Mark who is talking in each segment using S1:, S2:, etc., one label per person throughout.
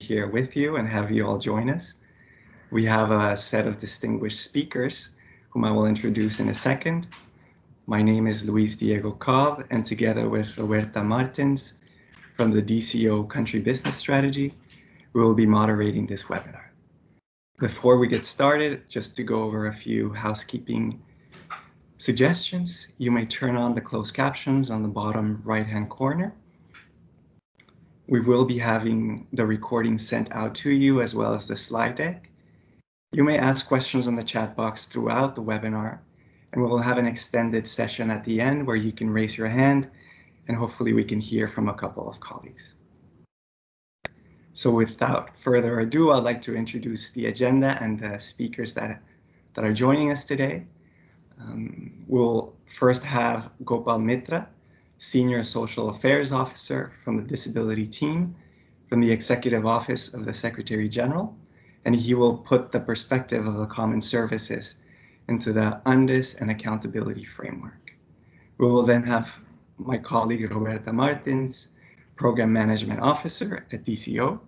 S1: here with you and have you all join us. We have a set of distinguished speakers whom I will introduce in a second. My name is Luis Diego Cobb, and together with Roberta Martins from the DCO Country Business Strategy, we will be moderating this webinar. Before we get started, just to go over a few housekeeping suggestions, you may turn on the closed captions on the bottom right-hand corner. We will be having the recording sent out to you as well as the slide deck. You may ask questions on the chat box throughout the webinar, and we will have an extended session at the end where you can raise your hand and hopefully we can hear from a couple of colleagues. So without further ado, I'd like to introduce the agenda and the speakers that are joining us today. We'll first have Gopal Mitra, Senior Social Affairs Officer from the Disability Team from the Executive Office of the Secretary General, and he will put the perspective of the common services into the UNDIS and accountability framework. We will then have my colleague Roberta Martins, Program Management Officer at DCO,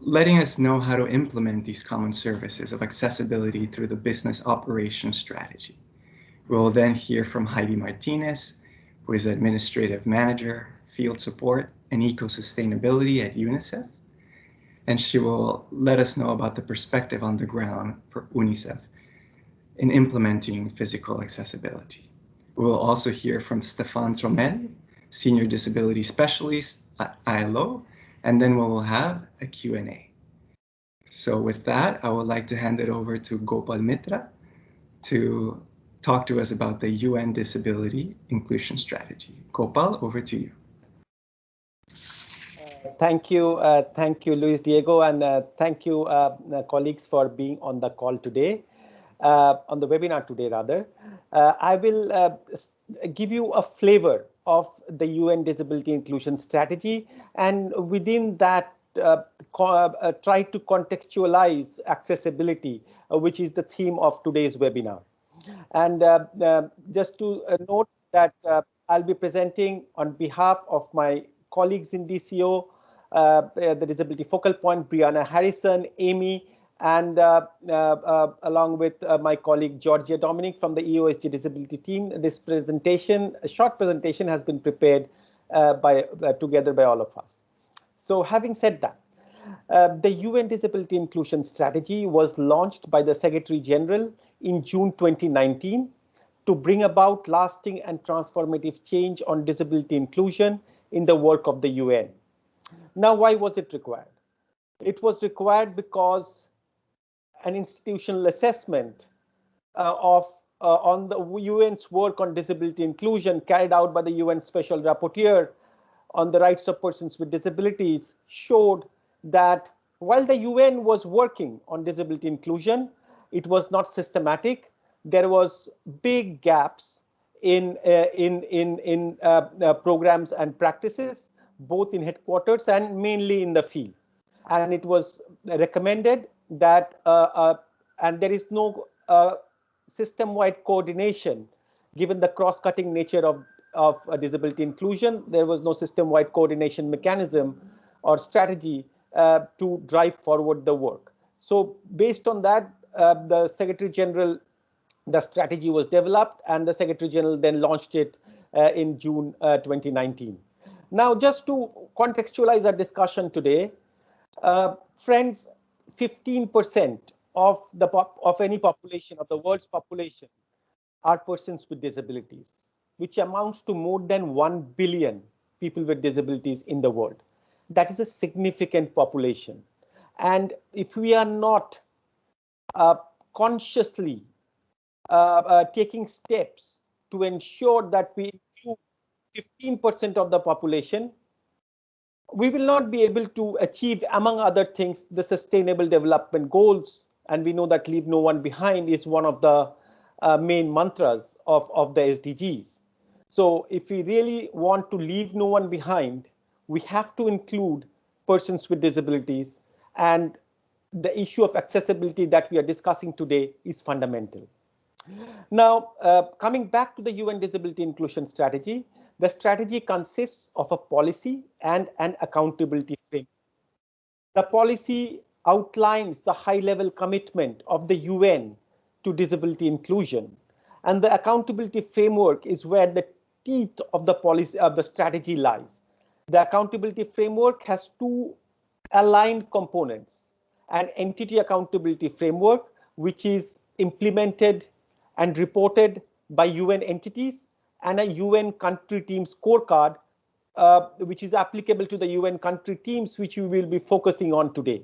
S1: letting us know how to implement these common services of accessibility through the business operations strategy. We will then hear from Heidi Martinez, who is Administrative Manager, Field Support, and Eco-Sustainability at Unicef, and she will let us know about the perspective on the ground for Unicef in implementing physical accessibility. We will also hear from Stefan Trommel, Senior Disability Specialist at ILO, and then we will have a Q&A. So with that, I would like to hand it over to Gopal Mitra to talk to us about the UN Disability Inclusion Strategy. Gopal, over to you.
S2: Thank you, Luis Diego, and thank you, colleagues, for being on the call today, on the webinar today, rather. I will give you a flavor of the UN Disability Inclusion Strategy, and within that, try to contextualize accessibility, which is the theme of today's webinar. And just to note that I'll be presenting on behalf of my colleagues in DCO, the Disability Focal Point, Brianna Harrison, Amy, and along with my colleague Georgia Dominic from the EOSG Disability Team. This presentation, a short presentation, has been prepared together by all of us. So having said that, the UN Disability Inclusion Strategy was launched by the Secretary General in June 2019 to bring about lasting and transformative change on disability inclusion in the work of the UN. Now, why was it required? It was required because an institutional assessment on the UN's work on disability inclusion carried out by the UN Special Rapporteur on the rights of persons with disabilities showed that while the UN was working on disability inclusion, it was not systematic. There was big gaps in programs and practices, both in headquarters and mainly in the field. And it was recommended that, and there is no system-wide coordination, given the cross-cutting nature of disability inclusion. There was no system-wide coordination mechanism or strategy to drive forward the work. So based on that, the Secretary General, the strategy was developed, and the Secretary General then launched it in June 2019. Now, just to contextualize our discussion today, friends, 15% of any population, of the world's population, are persons with disabilities, which amounts to more than 1 billion people with disabilities in the world. That is a significant population. And if we are not consciously taking steps to ensure that we include 15% of the population, we will not be able to achieve, among other things, the Sustainable Development Goals. And we know that leave no one behind is one of the main mantras of the SDGs. So if we really want to leave no one behind, we have to include persons with disabilities, and the issue of accessibility that we are discussing today is fundamental. Now, coming back to the UN Disability Inclusion Strategy, The strategy consists of a policy and an accountability framework. The policy outlines the high-level commitment of the UN to disability inclusion, and the accountability framework is where the teeth of the policy of the strategy lies. The accountability framework has two aligned components: an entity accountability framework, which is implemented and reported by UN entities, and a UN country team scorecard, which is applicable to the UN country teams, which we will be focusing on today.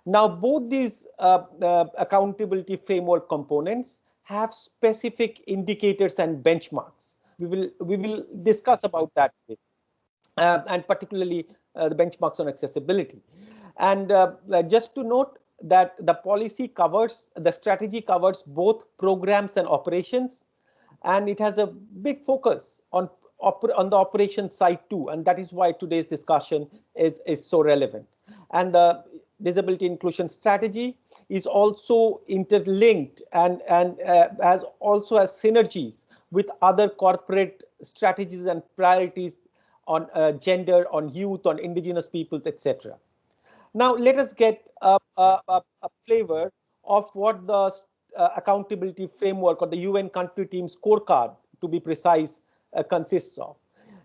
S2: Now, both these accountability framework components have specific indicators and benchmarks. We will discuss about that today, and particularly the benchmarks on accessibility. And just to note that the strategy covers both programs and operations, and it has a big focus on the operations side too, and that is why today's discussion is so relevant. And the disability inclusion strategy is also interlinked and has synergies with other corporate strategies and priorities on gender, on youth, on indigenous peoples, etc. Now let us get a flavor of what the accountability framework, or the UN country team scorecard, to be precise, consists of.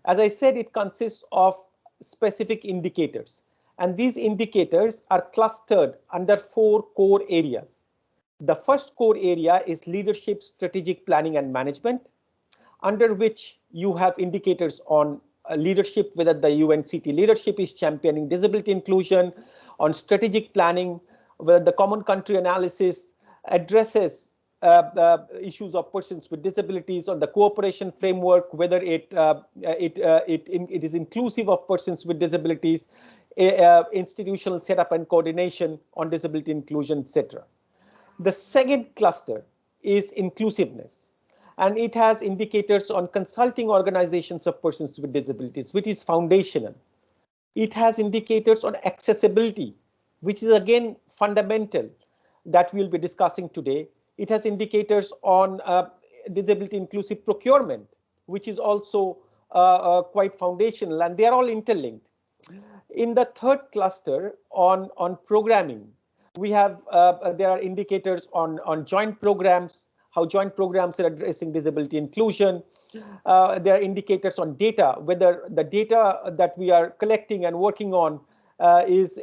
S2: As I said, it consists of specific indicators, and these indicators are clustered under 4 core areas. The first core area is leadership, strategic planning and management, under which you have indicators on leadership, whether the UNCT leadership is championing disability inclusion; on strategic planning, whether the common country analysis addresses the issues of persons with disabilities; on the cooperation framework, whether it is inclusive of persons with disabilities; institutional setup and coordination on disability inclusion, etc. The second cluster is inclusiveness, and it has indicators on consulting organizations of persons with disabilities, which is foundational. It has indicators on accessibility, which is again fundamental, that we'll be discussing today. It has indicators on disability inclusive procurement, which is also quite foundational, and they are all interlinked. In the third cluster on programming, we have there are indicators on joint programs, how joint programs are addressing disability inclusion. There are indicators on data, whether the data that we are collecting and working on is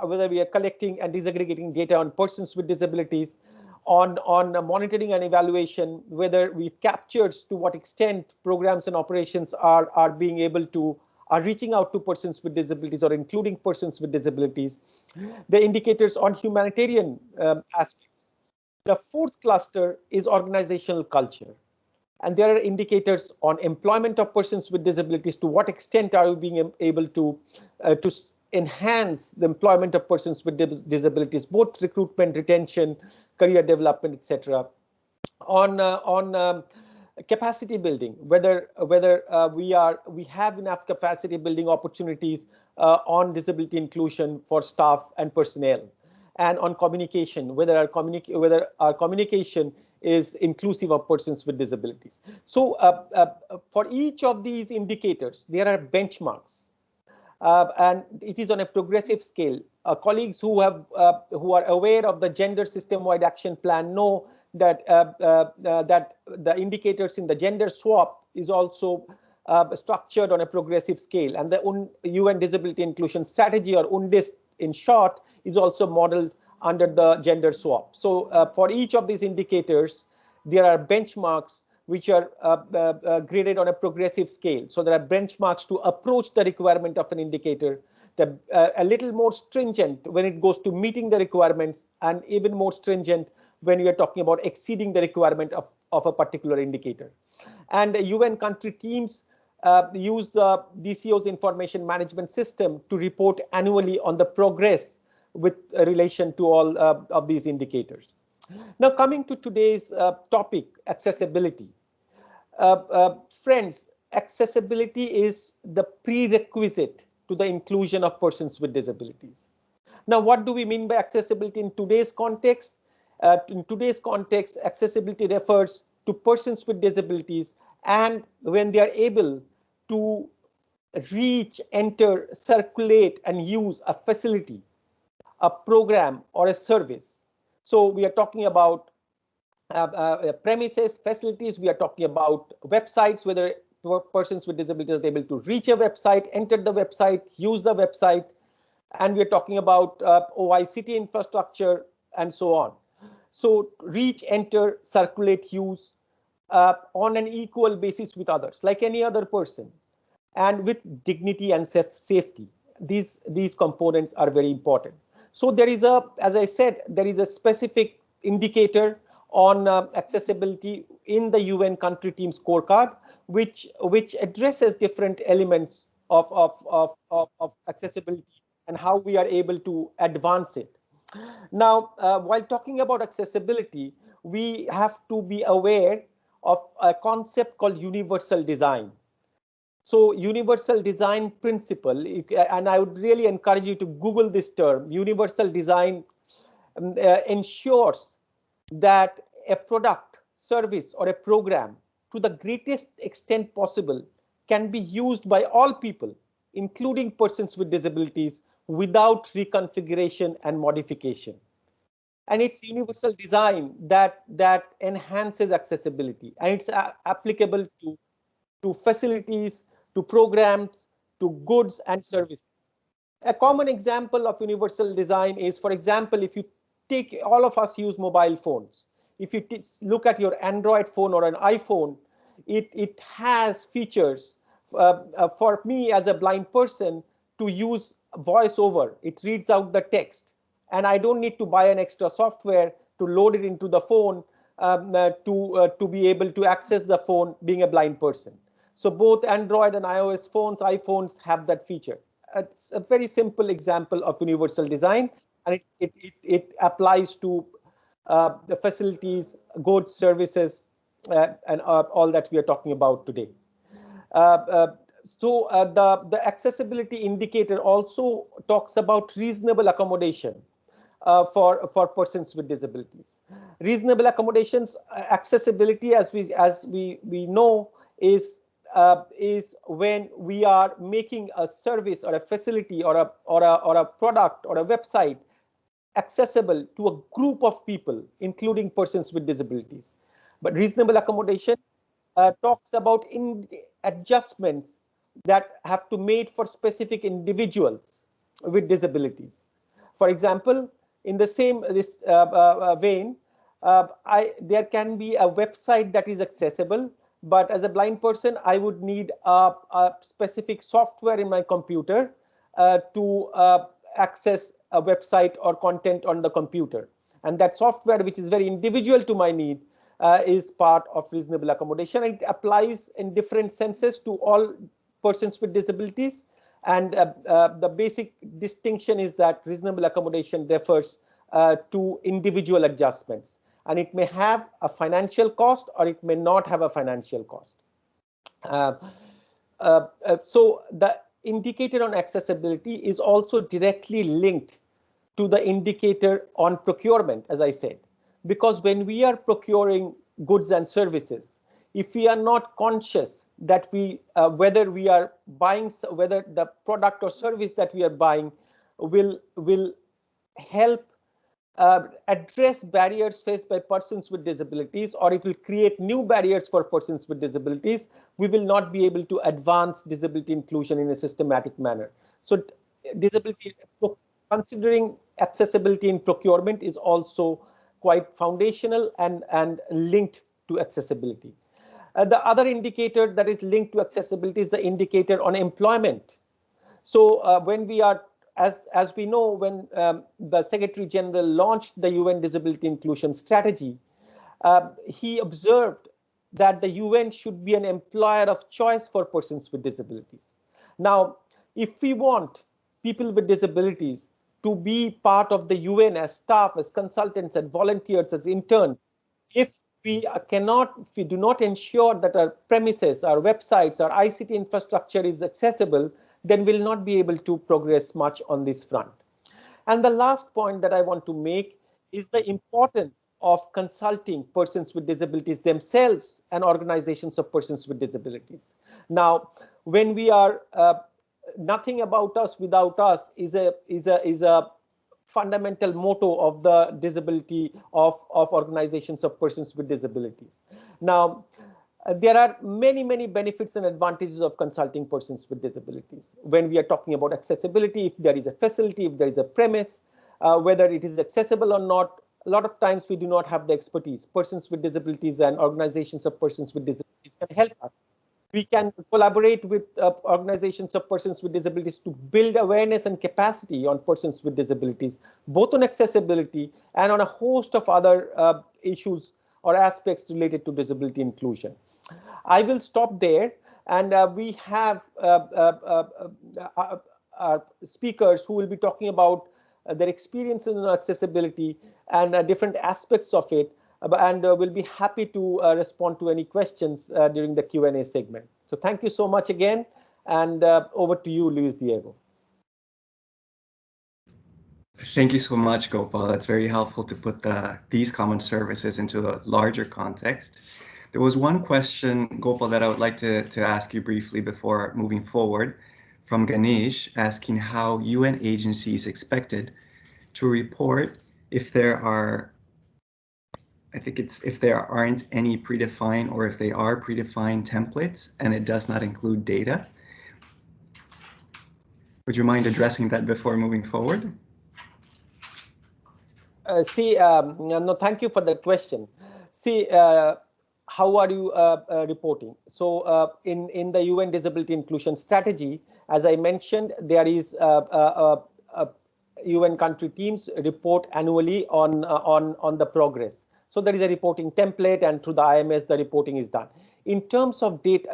S2: whether we are collecting and disaggregating data on persons with disabilities. On monitoring and evaluation, whether we captures to what extent programs and operations are being able to reaching out to persons with disabilities or including persons with disabilities. The indicators on humanitarian aspects. The fourth cluster is organizational culture, and there are indicators on employment of persons with disabilities. To what extent are we being able to enhance the employment of persons with disabilities, both recruitment, retention, career development, etc. On capacity building, whether we have enough capacity building opportunities on disability inclusion for staff and personnel, and on communication, whether our communication is inclusive of persons with disabilities. So for each of these indicators, there are benchmarks, and it is on a progressive scale. Colleagues who are aware of the gender system-wide action plan know that that the indicators in the gender swap is also structured on a progressive scale, and the UN Disability Inclusion Strategy, or UNDIS in short, is also modeled under the gender swap. So for each of these indicators, there are benchmarks which are graded on a progressive scale. So there are benchmarks to approach the requirement of an indicator, a little more stringent when it goes to meeting the requirements, and even more stringent when we are talking about exceeding the requirement of a particular indicator. And UN country teams use the DCO's information management system to report annually on the progress with relation to all of these indicators. Now, coming to today's topic, accessibility. Friends, accessibility is the prerequisite to the inclusion of persons with disabilities. Now, what do we mean by accessibility in today's context? In today's context, accessibility refers to persons with disabilities, and when they are able to reach, enter, circulate, and use a facility, a program, or a service. So we are talking about premises, facilities. We are talking about websites, whether persons with disabilities are able to reach a website, enter the website, use the website, and we are talking about OICT infrastructure and so on. So reach, enter, circulate, use on an equal basis with others, like any other person, and with dignity and safety. These components are very important. So there is a, as I said, there is a specific indicator on accessibility in the UN country team scorecard, which addresses different elements of accessibility and how we are able to advance it. Now, while talking about accessibility, we have to be aware of a concept called universal design. So universal design principle, and I would really encourage you to Google this term. Universal design ensures that a product, service, or a program, to the greatest extent possible, can be used by all people, including persons with disabilities, without reconfiguration and modification. And it's universal design that enhances accessibility, and it's applicable to facilities, to programs, to goods and services. A common example of universal design is, for example, if you take, all of us use mobile phones. If you look at your Android phone or an iPhone, it has features for me as a blind person to use voiceover. It reads out the text, and I don't need to buy an extra software to load it into the phone to be able to access the phone being a blind person. So both Android and iOS phones, iPhones have that feature. It's a very simple example of universal design, and it applies to the facilities, goods, services, and all that we are talking about today. So the accessibility indicator also talks about reasonable accommodation for persons with disabilities. Reasonable accommodations, accessibility, as we know, is when we are making a service or a facility or a product or a website accessible to a group of people, including persons with disabilities. But reasonable accommodation talks about adjustments that have to be made for specific individuals with disabilities. For example, in the same vein, there can be a website that is accessible, but as a blind person, I would need a specific software in my computer to access a website or content on the computer. And that software, which is very individual to my need, is part of reasonable accommodation. It applies in different senses to all persons with disabilities. And the basic distinction is that reasonable accommodation refers to individual adjustments. And it may have a financial cost or it may not have a financial cost. So the indicator on accessibility is also directly linked to the indicator on procurement, as I said, because when we are procuring goods and services, if we are not conscious that whether we are buying, whether the product or service that we are buying will help address barriers faced by persons with disabilities, or it will create new barriers for persons with disabilities, we will not be able to advance disability inclusion in a systematic manner. So considering accessibility in procurement is also quite foundational and linked to accessibility. The other indicator that is linked to accessibility is the indicator on employment. So when we are, as we know, when the Secretary General launched the UN Disability Inclusion Strategy, he observed that the UN should be an employer of choice for persons with disabilities. Now, if we want people with disabilities to be part of the UN as staff, as consultants, as volunteers, as interns, if we do not ensure that our premises, our websites, our ICT infrastructure is accessible, then we'll not be able to progress much on this front. And the last point that I want to make is the importance of consulting persons with disabilities themselves and organizations of persons with disabilities. Now, when we are nothing about us without us is a fundamental motto of the disability of organizations of persons with disabilities. Now, there are many benefits and advantages of consulting persons with disabilities. When we are talking about accessibility, if there is a facility, if there is a premise, whether it is accessible or not, a lot of times we do not have the expertise. Persons with disabilities and organizations of persons with disabilities can help us. We can collaborate with organizations of persons with disabilities to build awareness and capacity on persons with disabilities, both on accessibility and on a host of other issues or aspects related to disability inclusion. I will stop there, and we have our speakers who will be talking about their experiences in accessibility and different aspects of it, and we'll be happy to respond to any questions during the Q&A segment. So thank you so much again, and over to you, Luis Diego.
S1: Thank you so much, Gopal. That's very helpful to put these common services into a larger context. There was one question, Gopal, that I would like to ask you briefly before moving forward, from Ganesh, asking how UN agencies expected to report if there are, I think it's if there aren't any predefined or if they are predefined templates and it does not include data. Would you mind addressing that before moving forward?
S2: No, thank you for the question. How are you reporting? So in the UN Disability Inclusion Strategy, as I mentioned, there is UN country teams report annually on the progress. So there is a reporting template, and through the IMS, the reporting is done. In terms of data,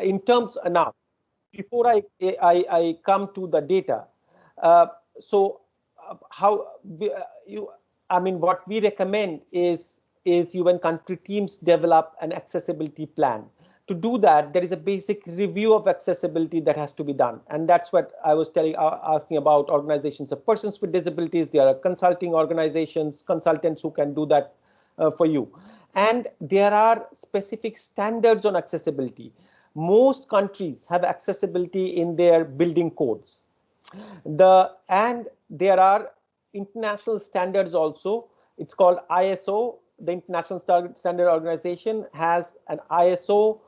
S2: now, before I come to the data, what we recommend is UN country teams develop an accessibility plan. To do that, there is a basic review of accessibility that has to be done. And that's what I was asking about organizations of persons with disabilities. There are consulting organizations, consultants who can do that for you. And there are specific standards on accessibility. Most countries have accessibility in their building codes. And there are international standards also. It's called ISO. The International Standard Organization has an ISO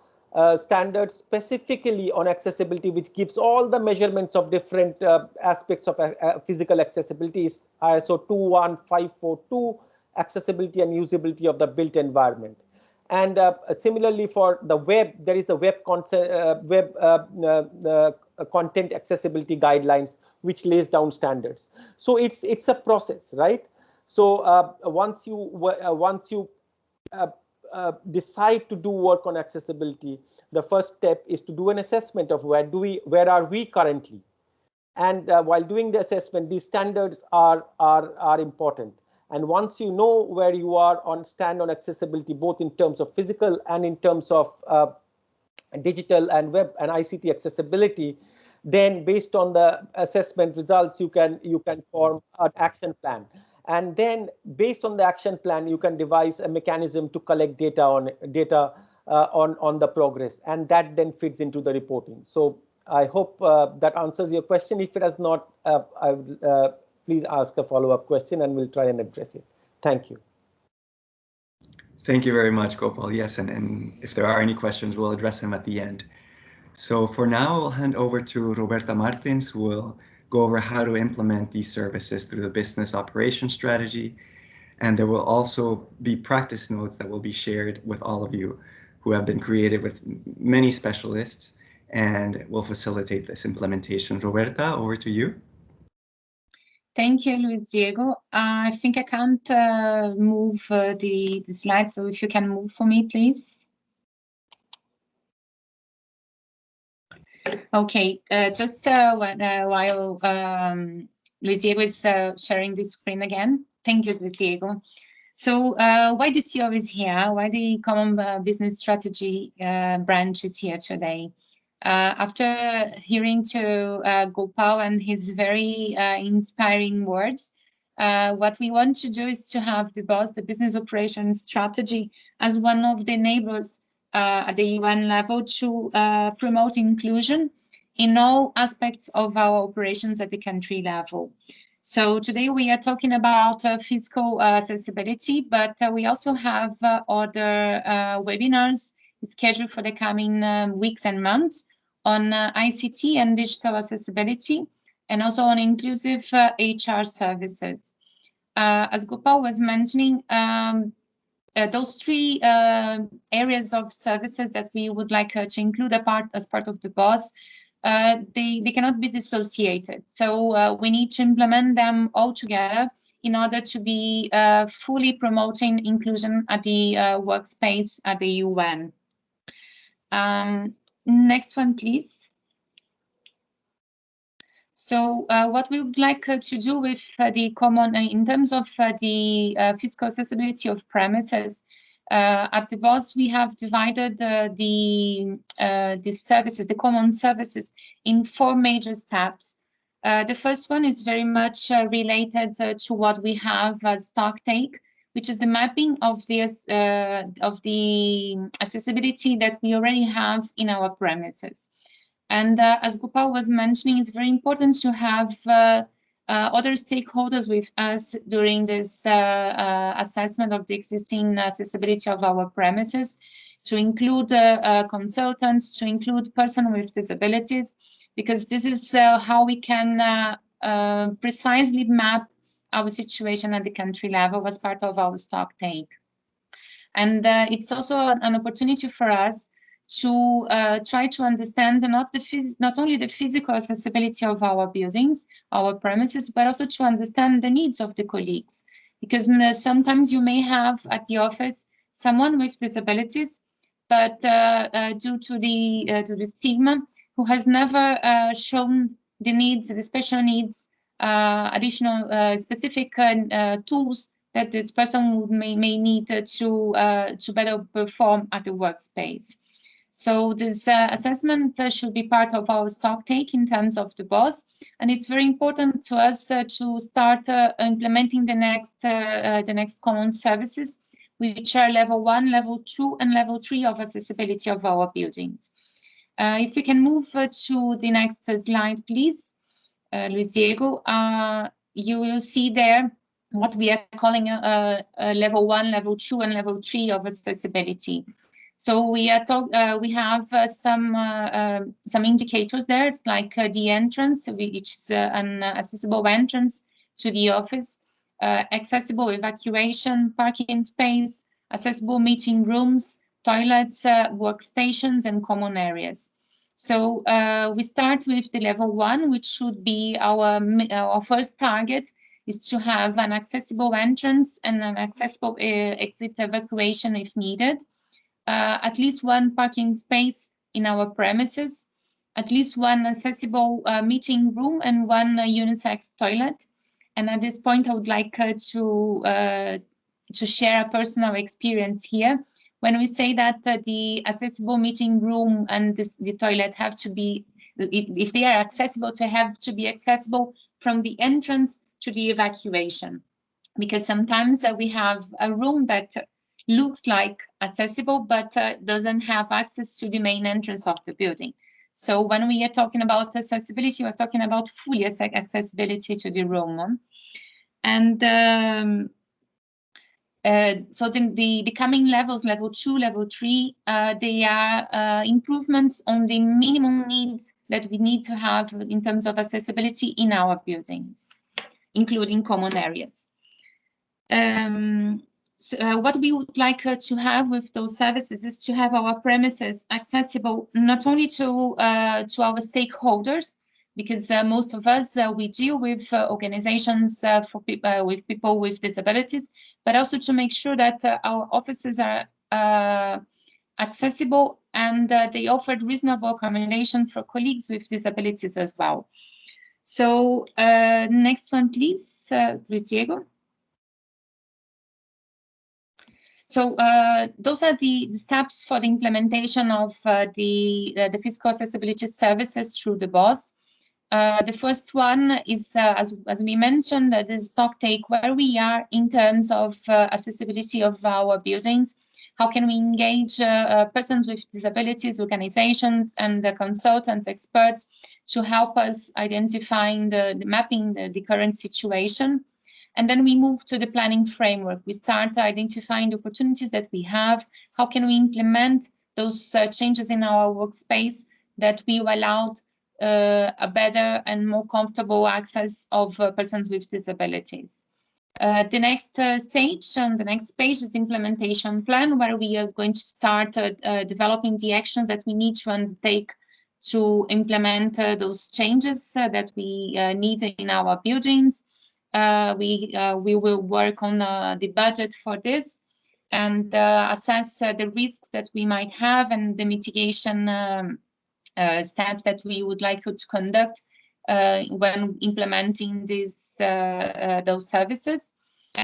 S2: standard specifically on accessibility, which gives all the measurements of different aspects of physical accessibility. Is ISO 21542, accessibility and usability of the built environment. And similarly for the web, there is the web content accessibility guidelines, which lays down standards. So it's a process, right? So once you decide to do work on accessibility, the first step is to do an assessment of where are we currently, and while doing the assessment, these standards are important. And once you know where you are stand on accessibility, both in terms of physical and in terms of digital and web and ICT accessibility, then based on the assessment results, you can form an action plan. And then based on the action plan, you can devise a mechanism to collect data on the progress, and that then fits into the reporting. So I hope that answers your question. If it has not, please ask a follow-up question and we'll try and address it. Thank you.
S1: Thank you very much, Gopal. Yes, and if there are any questions, we'll address them at the end. So for now, I'll hand over to Roberta Martins, who will go over how to implement these services through the business operation strategy. And there will also be practice notes that will be shared with all of you who have been created with many specialists and will facilitate this implementation. Roberta, over to you.
S3: Thank you, Luis Diego. I think I can't move the slides, so if you can move for me, please. Okay, just while Luis Diego is sharing the screen again. Thank you, Luis Diego. So why DCO is here, why the Common Business Strategy branch is here today. After hearing to Gopal and his very inspiring words, What we want to do is to have the BOS, the Business Operations Strategy, as one of the enablers at the UN level to promote inclusion in all aspects of our operations at the country level. So today we are talking about physical accessibility, but we also have other webinars scheduled for the coming weeks and months on ICT and digital accessibility, and also on inclusive HR services. As Gopal was mentioning, those three areas of services that we would like to include as part of the BOS, they cannot be dissociated. So we need to implement them all together in order to be fully promoting inclusion at the workspace at the UN. Next one, please. So what we would like to do with the common, in terms of the physical accessibility of premises, at the BOS, we have divided the services, the common services, in 4 major steps. The first one is very much related to what we have as stock take, which is the mapping of the accessibility that we already have in our premises. And as Gopal was mentioning, it's very important to have other stakeholders with us during this assessment of the existing accessibility of our premises, to include consultants, to include persons with disabilities, because this is how we can precisely map our situation at the country level as part of our stock take. And it's also an opportunity for us to try to understand not only the physical accessibility of our buildings, our premises, but also to understand the needs of the colleagues. Because sometimes you may have at the office someone with disabilities, but due to the stigma, who has never shown the needs, the special needs, additional specific tools that this person may need to better perform at the workspace. So this assessment should be part of our stock take in terms of the BOS, and it's very important to us to start implementing the next common services, which are level 1, level 2, and level 3 of accessibility of our buildings. If we can move to the next slide, please, Luis Diego, you will see there what we are calling a level 1, level 2, and level 3 of accessibility. So we have some indicators there, like the entrance, which is an accessible entrance to the office, accessible evacuation, parking space, accessible meeting rooms, toilets, workstations, and common areas. So we start with the level 1, which should be our first target, is to have an accessible entrance and an accessible exit evacuation if needed. At least 1 parking space in our premises, at least 1 accessible meeting room, and 1 unisex toilet. And at this point, I would like to share a personal experience here. When we say that the accessible meeting room and the toilet have to be, if they are accessible, to have to be accessible from the entrance to the evacuation. Because sometimes we have a room that looks like accessible, but doesn't have access to the main entrance of the building. So when we are talking about accessibility, we're talking about fully accessibility to the room. And so the coming levels, level 2, level 3, they are improvements on the minimum needs that we need to have in terms of accessibility in our buildings, including common areas. So, what we would like to have with those services is to have our premises accessible not only to our stakeholders, because most of us we deal with organizations for with people with disabilities, but also to make sure that our offices are accessible and they offer reasonable accommodation for colleagues with disabilities as well. So next one, please, Luis Diego. So those are the steps for the implementation of the physical accessibility services through the BOS. The first one is, as we mentioned, this stock take where we are in terms of accessibility of our buildings. How can we engage persons with disabilities, organizations, and the consultants, experts to help us identifying mapping the current situation. And then we move to the planning framework. We start identifying the opportunities that we have. How can we implement those changes in our workspace that will allow a better and more comfortable access of persons with disabilities. The next stage on the next page is the implementation plan, where we are going to start developing the actions that we need to undertake to implement those changes that we need in our buildings. We will work on the budget for this and assess the risks that we might have and the mitigation steps that we would like to conduct when implementing those services.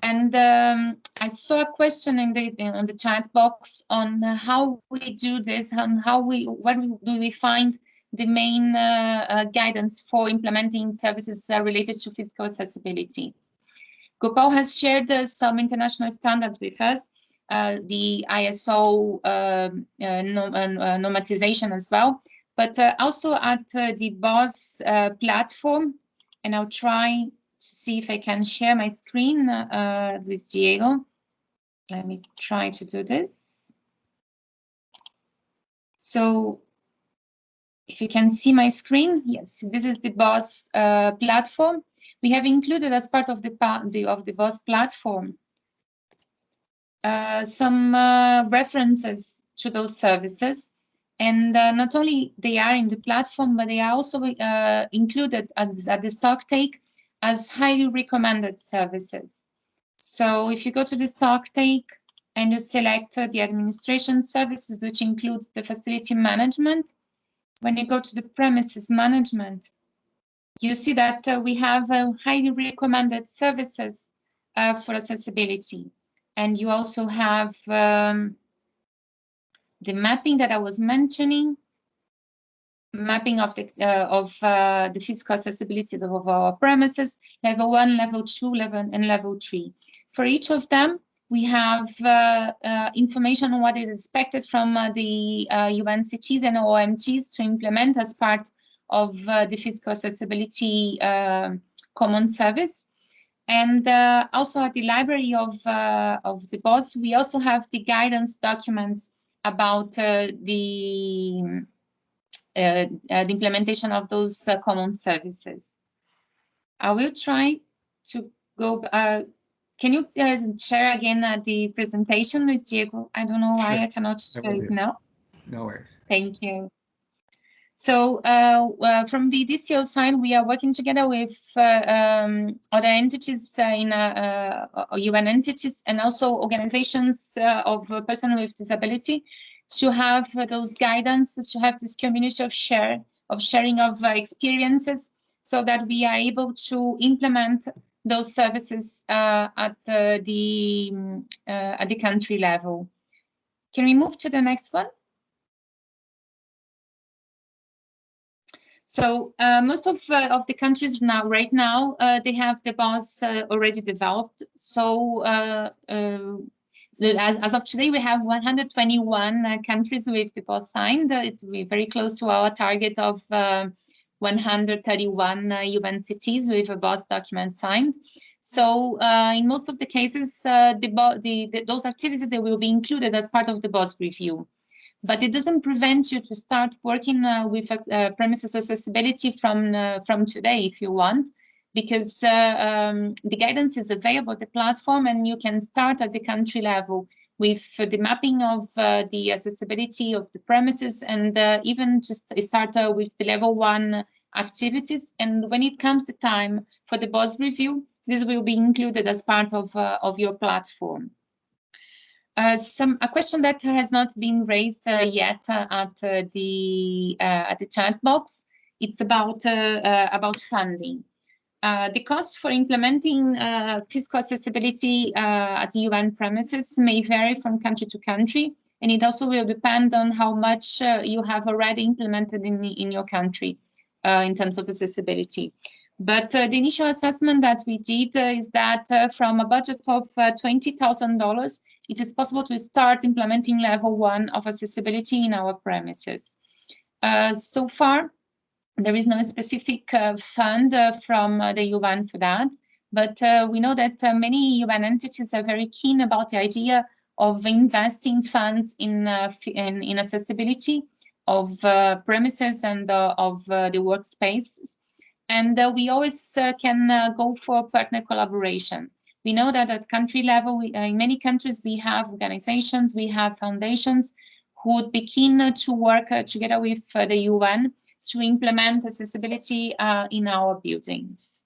S3: And I saw a question on the chat box on how we do this and where do we find the main guidance for implementing services related to physical accessibility. Gopal has shared some international standards with us, the ISO normatization as well, but also at the BOSS platform. And I'll try to see if I can share my screen with Diego. Let me try to do this. So if you can see my screen, yes, this is the BOSS platform. We have included as part of the BOSS platform some references to those services. And not only they are in the platform, but they are also included at the stock take as highly recommended services. So if you go to the stock take and you select the administration services, which includes the facility management, when you go to the premises management, you see that we have highly recommended services for accessibility. And you also have the mapping that I was mentioning, mapping of the physical accessibility of our premises, level 1, level 2, and level 3. For each of them, we have information on what is expected from the UNCTs and OMTs to implement as part of the physical accessibility common service. And also at the library of the BOSS, we also have the guidance documents about the implementation of those common services. I will try to go. Can you share again the presentation with Diego? I don't know why I cannot share it now.
S1: No worries.
S3: Thank you. So from the DCO side, we are working together with other entities in UN entities and also organizations of persons with disability to have those guidance, to have this community of sharing of experiences, so that we are able to implement those services at the country level. Can we move to the next one? So most of the countries right now, they have the BOSS already developed. So as of today, we have 121 countries with the BOSS signed. It's very close to our target of 131 UNCTs with a BOSS document signed. So in most of the cases, those activities, they will be included as part of the BOSS review. But it doesn't prevent you to start working with premises accessibility from today if you want, because the guidance is available at the platform, and you can start at the country level with the mapping of the accessibility of the premises, and even just start with the level 1 activities. And when it comes to time for the BOSS review, this will be included as part of your platform. A question that has not been raised yet at the chat box. It's about funding. The cost for implementing physical accessibility at UN premises may vary from country to country, and it also will depend on how much you have already implemented in your country. in terms of accessibility. But the initial assessment that we did is that from a budget of $20,000, it is possible to start implementing level 1 of accessibility in our premises. So far, there is no specific fund from the UN for that, but we know that many UN entities are very keen about the idea of investing funds in accessibility of premises and of the workspaces. And we always can go for partner collaboration. We know that at country level, in many countries, we have organizations, we have foundations who would be keen to work together with the UN to implement accessibility in our buildings.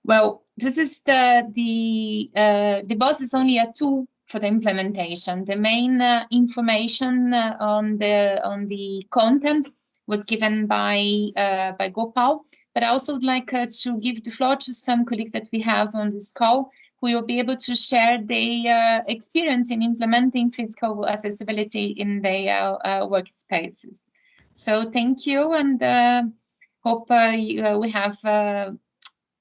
S3: Well, this is the BOSS is only a tool for the implementation. The main information on the content was given by Gopal, but I also would like to give the floor to some colleagues that we have on this call who will be able to share their experience in implementing physical accessibility in their workspaces. So thank you, and hope we have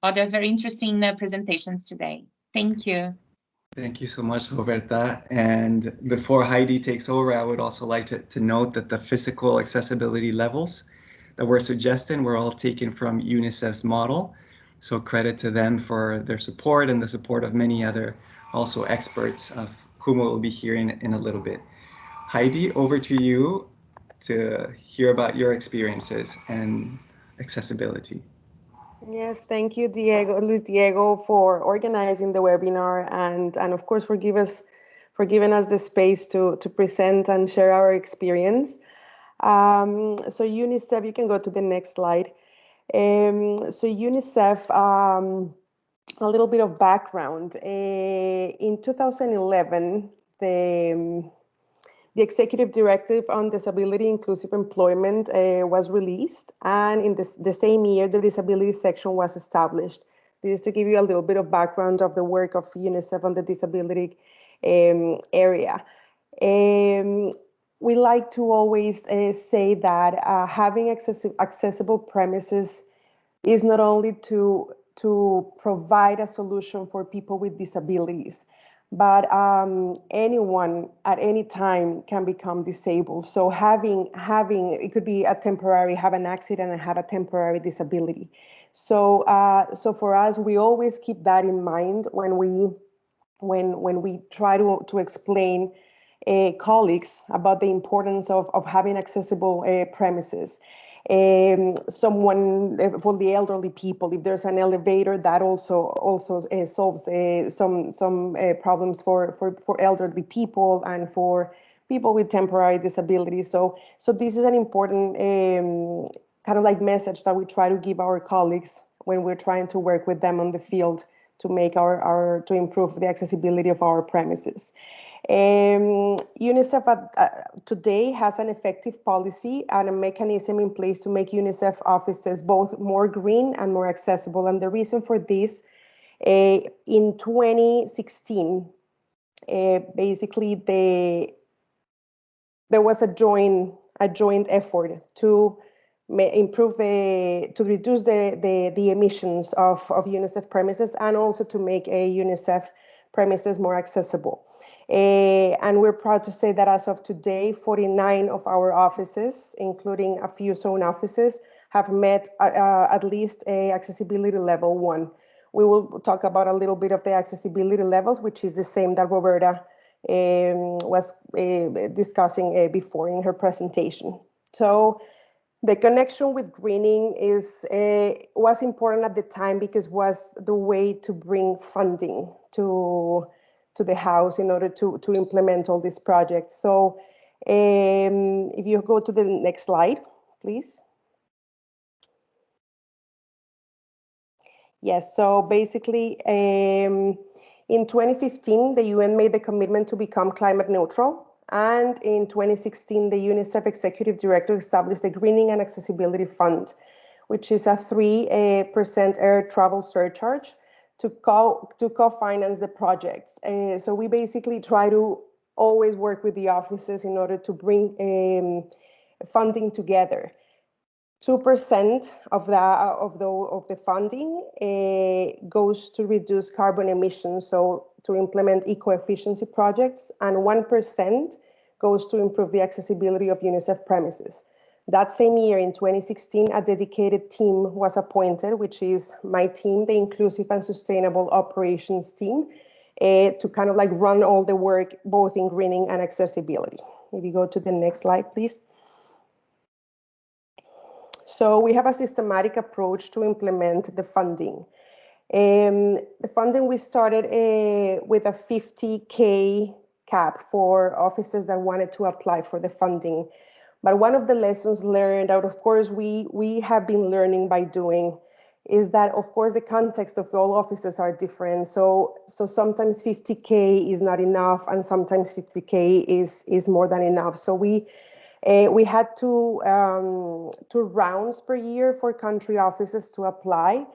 S3: other very interesting presentations today. Thank you.
S1: Thank you so much, Roberta. And before Heidi takes over, I would also like to note that the physical accessibility levels that were suggested were all taken from Unicef's model. So credit to them for their support and the support of many other also experts of whom we'll be hearing in a little bit. Heidi, over to you to hear about your experiences and accessibility.
S4: Yes, thank you, Luis Diego, for organizing the webinar and of course for giving us the space to present and share our experience. So UNICEF, you can go to the next slide. So UNICEF, a little bit of background. In 2011, the Executive Directive on Disability Inclusive Employment was released, and in the same year, the Disability section was established. This is to give you a little bit of background of the work of UNICEF on the disability area. We like to always say that having accessible premises is not only to provide a solution for people with disabilities, but anyone at any time can become disabled. So having it could be a temporary, have an accident and have a temporary disability. So so for us, we always keep that in mind when we try to explain colleagues about the importance of having accessible premises. Someone for the elderly people, if there's an elevator, that also solves some problems for elderly people and for people with temporary disabilities. So this is an important kind of like message that we try to give our colleagues when we're trying to work with them on the field to make to improve the accessibility of our premises. UNICEF today has an effective policy and a mechanism in place to make UNICEF offices both more green and more accessible. And the reason for this, in 2016, basically there was a joint effort to reduce the emissions of UNICEF premises and also to make UNICEF premises more accessible. And we're proud to say that as of today, 49 of our offices, including a few zone offices, have met at least accessibility level 1. We will talk about a little bit of the accessibility levels, which is the same that Roberta was discussing before in her presentation. So the connection with greening was important at the time because was the way to bring funding to the house in order to implement all these projects. So if you go to the next slide, please. Yes, so basically in 2015, the UN made the commitment to become climate neutral. And in 2016, the UNICEF Executive Director established the Greening and Accessibility Fund, which is a 3% air travel surcharge to co-finance the projects. So we basically try to always work with the offices in order to bring funding together 2% of the funding goes to reduce carbon emissions, so to implement eco-efficiency projects, and 1% goes to improve the accessibility of UNICEF premises. That same year, in 2016, a dedicated team was appointed, which is my team, the Inclusive and Sustainable Operations team, to kind of like run all the work, both in greening and accessibility. If you go to the next slide, please. So we have a systematic approach to implement the funding. The funding, we started with a 50K cap for offices that wanted to apply for the funding. But one of the lessons learned out, of course, we have been learning by doing, is that, of course, the context of all offices are different. So sometimes 50K is not enough, and sometimes 50K is more than enough. So we had two rounds per year for country offices to apply.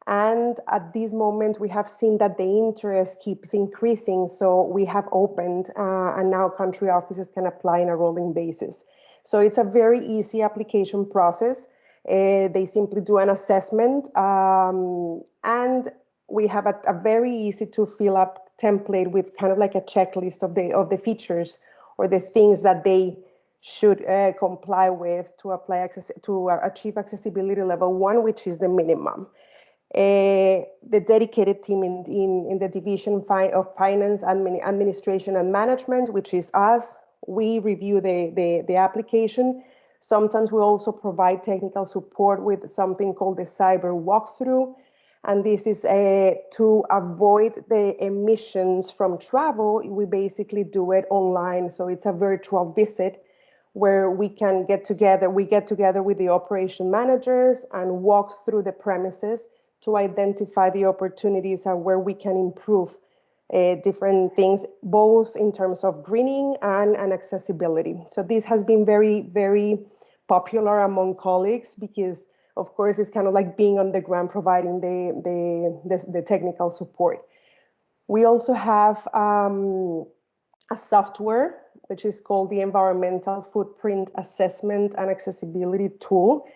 S4: And at this moment, we have seen that the interest keeps increasing. So we have opened, and now country offices can apply on a rolling basis. So it's a very easy application process. They simply do an assessment, and we have a very easy to fill up template with kind of like a checklist of the features or the things that they should comply with to achieve accessibility level 1, which is the minimum. The dedicated team in the division of finance, administration and management, which is us, we review the application. Sometimes we also provide technical support with something called the cyber walkthrough. And this is to avoid the emissions from travel. We basically do it online. So it's a virtual visit where we can get together. We get together with the operation managers and walk through the premises to identify the opportunities and where we can improve different things, both in terms of greening and accessibility. So this has been very, very popular among colleagues because, of course, it's kind of like being on the ground, providing the technical support. We also have a software which is called the Environmental Footprint Assessment and Accessibility Tool,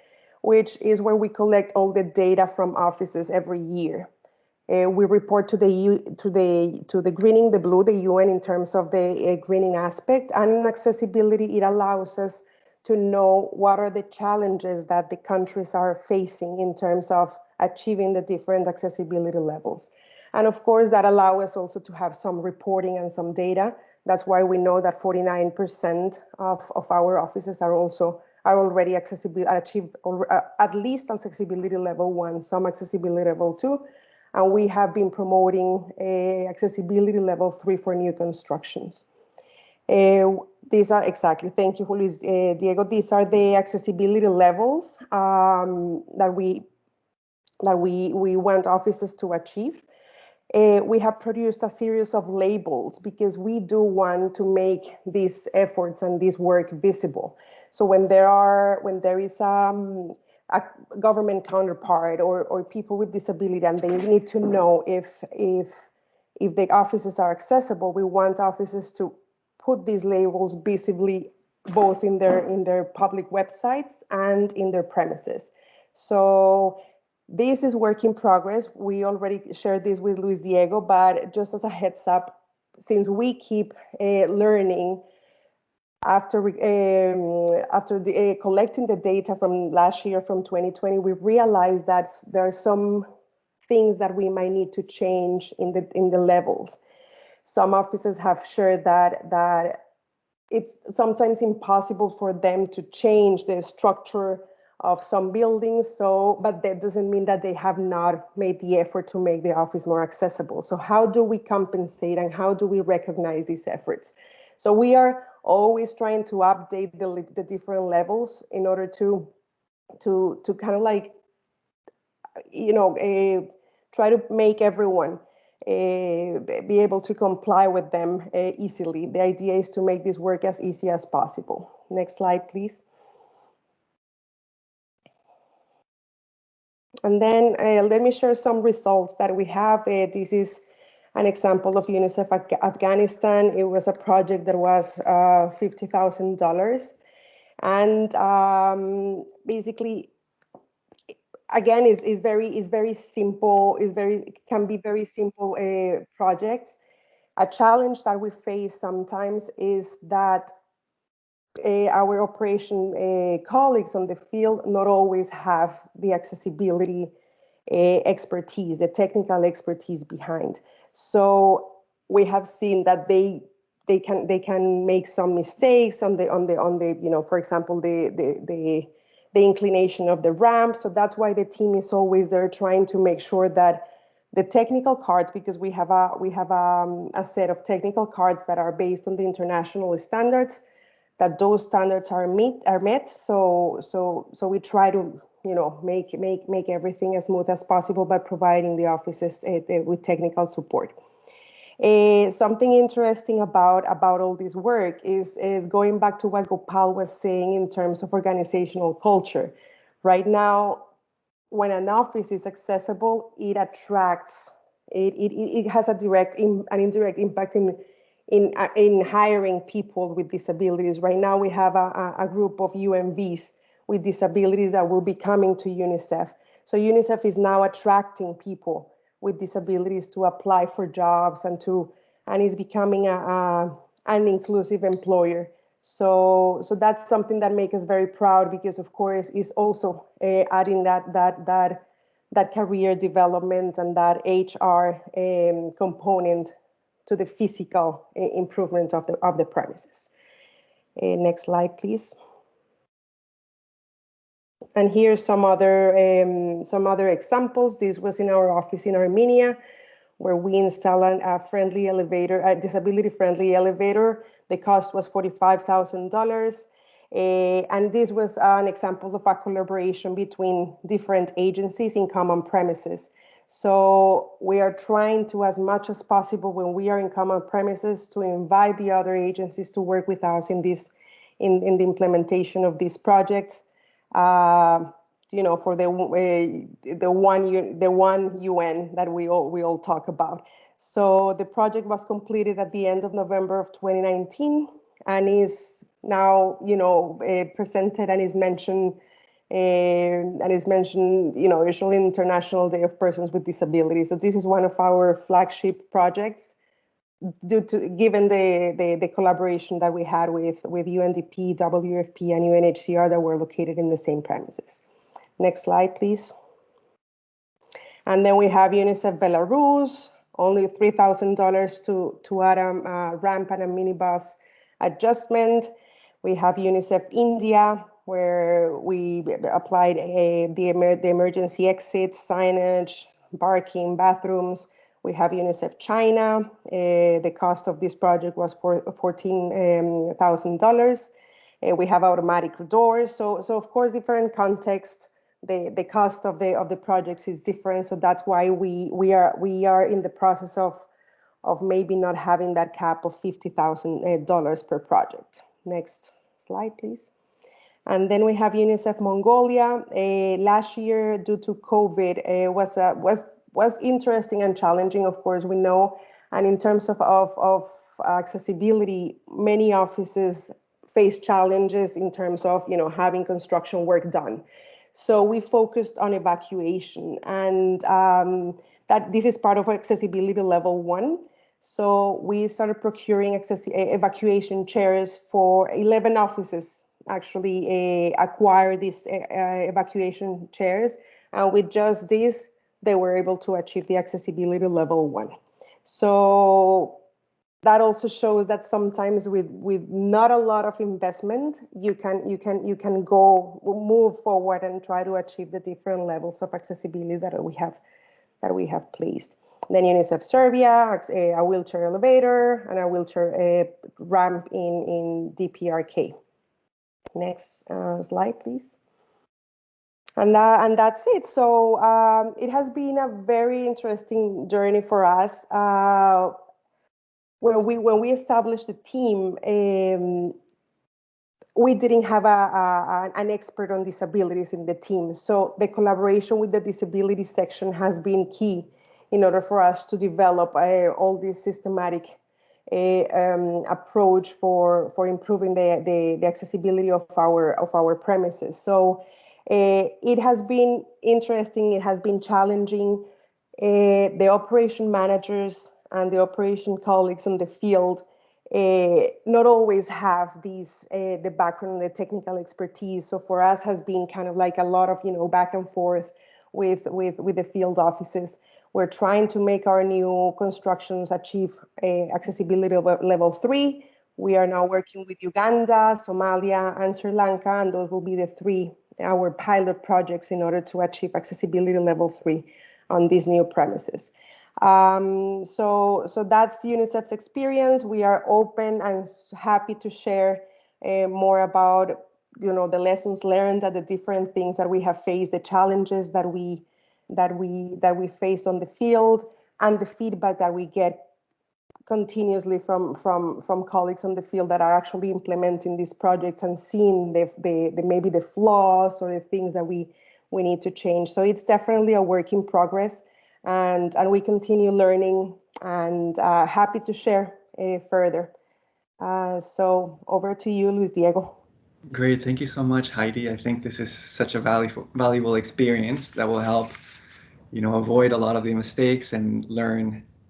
S4: which is where we collect all the data from offices every year. We report to the greening, the blue, the UN, in terms of the greening aspect, and in accessibility, it allows us to know what are the challenges that the countries are facing in terms of achieving the different accessibility levels. And of course, that allows us also to have some reporting and some data. That's why we know that 49% of our offices are already achieve at least accessibility level 1, some accessibility level 2. And we have been promoting accessibility level 3 for new constructions. These are exactly, thank you, Luis Diego. These are the accessibility levels that we want offices to achieve. We have produced a series of labels because we do want to make these efforts and this work visible. So when there is a government counterpart or people with disability and they need to know if the offices are accessible, we want offices to put these labels visibly both in their public websites and in their premises. So this is work in progress. We already shared this with Luis Diego, but just as a heads up, since we keep learning after collecting the data from last year, from 2020, we realized that there are some things that we might need to change in the levels. Some offices have shared that it's sometimes impossible for them to change the structure of some buildings. But that doesn't mean that they have not made the effort to make the office more accessible. So how do we compensate and how do we recognize these efforts? So we are always trying to update the different levels in order to kind of like, try to make everyone be able to comply with them easily. The idea is to make this work as easy as possible. Next slide, please. And then let me share some results that we have. This is an example of UNICEF Afghanistan. It was a project that was $50,000. And basically, again, is very simple, can be very simple projects. A challenge that we face sometimes is that our operation colleagues on the field not always have the accessibility expertise, the technical expertise behind. So we have seen that they can make some mistakes on the you know, for example, the inclination of the ramp. So that's why the team is always there trying to make sure that the technical cards, because we have a set of technical cards that are based on the international standards, that those standards are met. So we try to, you know, make everything as smooth as possible by providing the offices with technical support. Something interesting about all this work is going back to what Gopal was saying in terms of organizational culture. Right now, when an office is accessible, it attracts, it has a direct an indirect impact in hiring people with disabilities. Right now, we have a group of UMVs with disabilities that will be coming to UNICEF. So UNICEF is now attracting people with disabilities to apply for jobs and is becoming an inclusive employer. So that's something that makes us very proud, because of course is also adding that career development and that HR component to the physical improvement of the premises. Next slide, please. And here's some other examples. This was in our office in Armenia, where we installed a friendly elevator, a disability-friendly elevator. The cost was $45,000. And this was an example of a collaboration between different agencies in common premises. So we are trying to, as much as possible, when we are in common premises, to invite the other agencies to work with us in the implementation of these projects. You know, for the one UN that we all talk about. So the project was completed at the end of November of 2019, and is now, you know, presented and is mentioned. You know, usually International Day of Persons with Disabilities. So this is one of our flagship projects, given the collaboration that we had with UNDP, WFP, and UNHCR that were located in the same premises. Next slide, please. And then we have UNICEF Belarus, only $3,000 to add a ramp and a minibus adjustment. We have UNICEF India, where we applied the emergency exits, signage, parking, bathrooms. We have UNICEF China. The cost of this project was $14,000. We have automatic doors. So of course, different context. The cost of the projects is different. So that's why we are in the process of maybe not having that cap of $50,000 per project. Next slide, please. And then we have UNICEF Mongolia. Last year, due to COVID, was interesting and challenging, of course, we know. And in terms of accessibility, many offices face challenges in terms of, you know, having construction work done. So we focused on evacuation, and that this is part of accessibility level 1. So we started procuring evacuation chairs for 11 offices. Actually acquire these evacuation chairs, and with just this, they were able to achieve the accessibility level 1. So that also shows that sometimes with not a lot of investment, you can move forward and try to achieve the different levels of accessibility that we have placed. Then UNICEF Serbia, a wheelchair elevator and a wheelchair ramp in DPRK. Next slide, please. And that's it. So it has been a very interesting journey for us. When we established the team, we didn't have an expert on disabilities in the team. So the collaboration with the disability section has been key in order for us to develop all this systematic approach for improving the accessibility of our premises. So It has been interesting, it has been challenging. The operation managers and the operation colleagues in the field not always have these the background, the technical expertise. So for us has been kind of like a lot of back and forth with the field offices. We're trying to make our new constructions achieve accessibility level 3. We are now working with Uganda, Somalia, and Sri Lanka, and those will be our pilot projects in order to achieve accessibility level 3 on these new premises. So that's UNICEF's experience. We are open and happy to share more about the lessons learned and the different things that we have faced, the challenges that we faced on the field, and the feedback that we get continuously from colleagues on the field that are actually implementing these projects and seeing maybe the flaws or the things that we need to change. So it's definitely a work in progress, and we continue learning and happy to share further. So over to you, Luis Diego.
S1: Great, thank you so much, Heidi. I think this is such a valuable experience that will help, avoid a lot of the mistakes and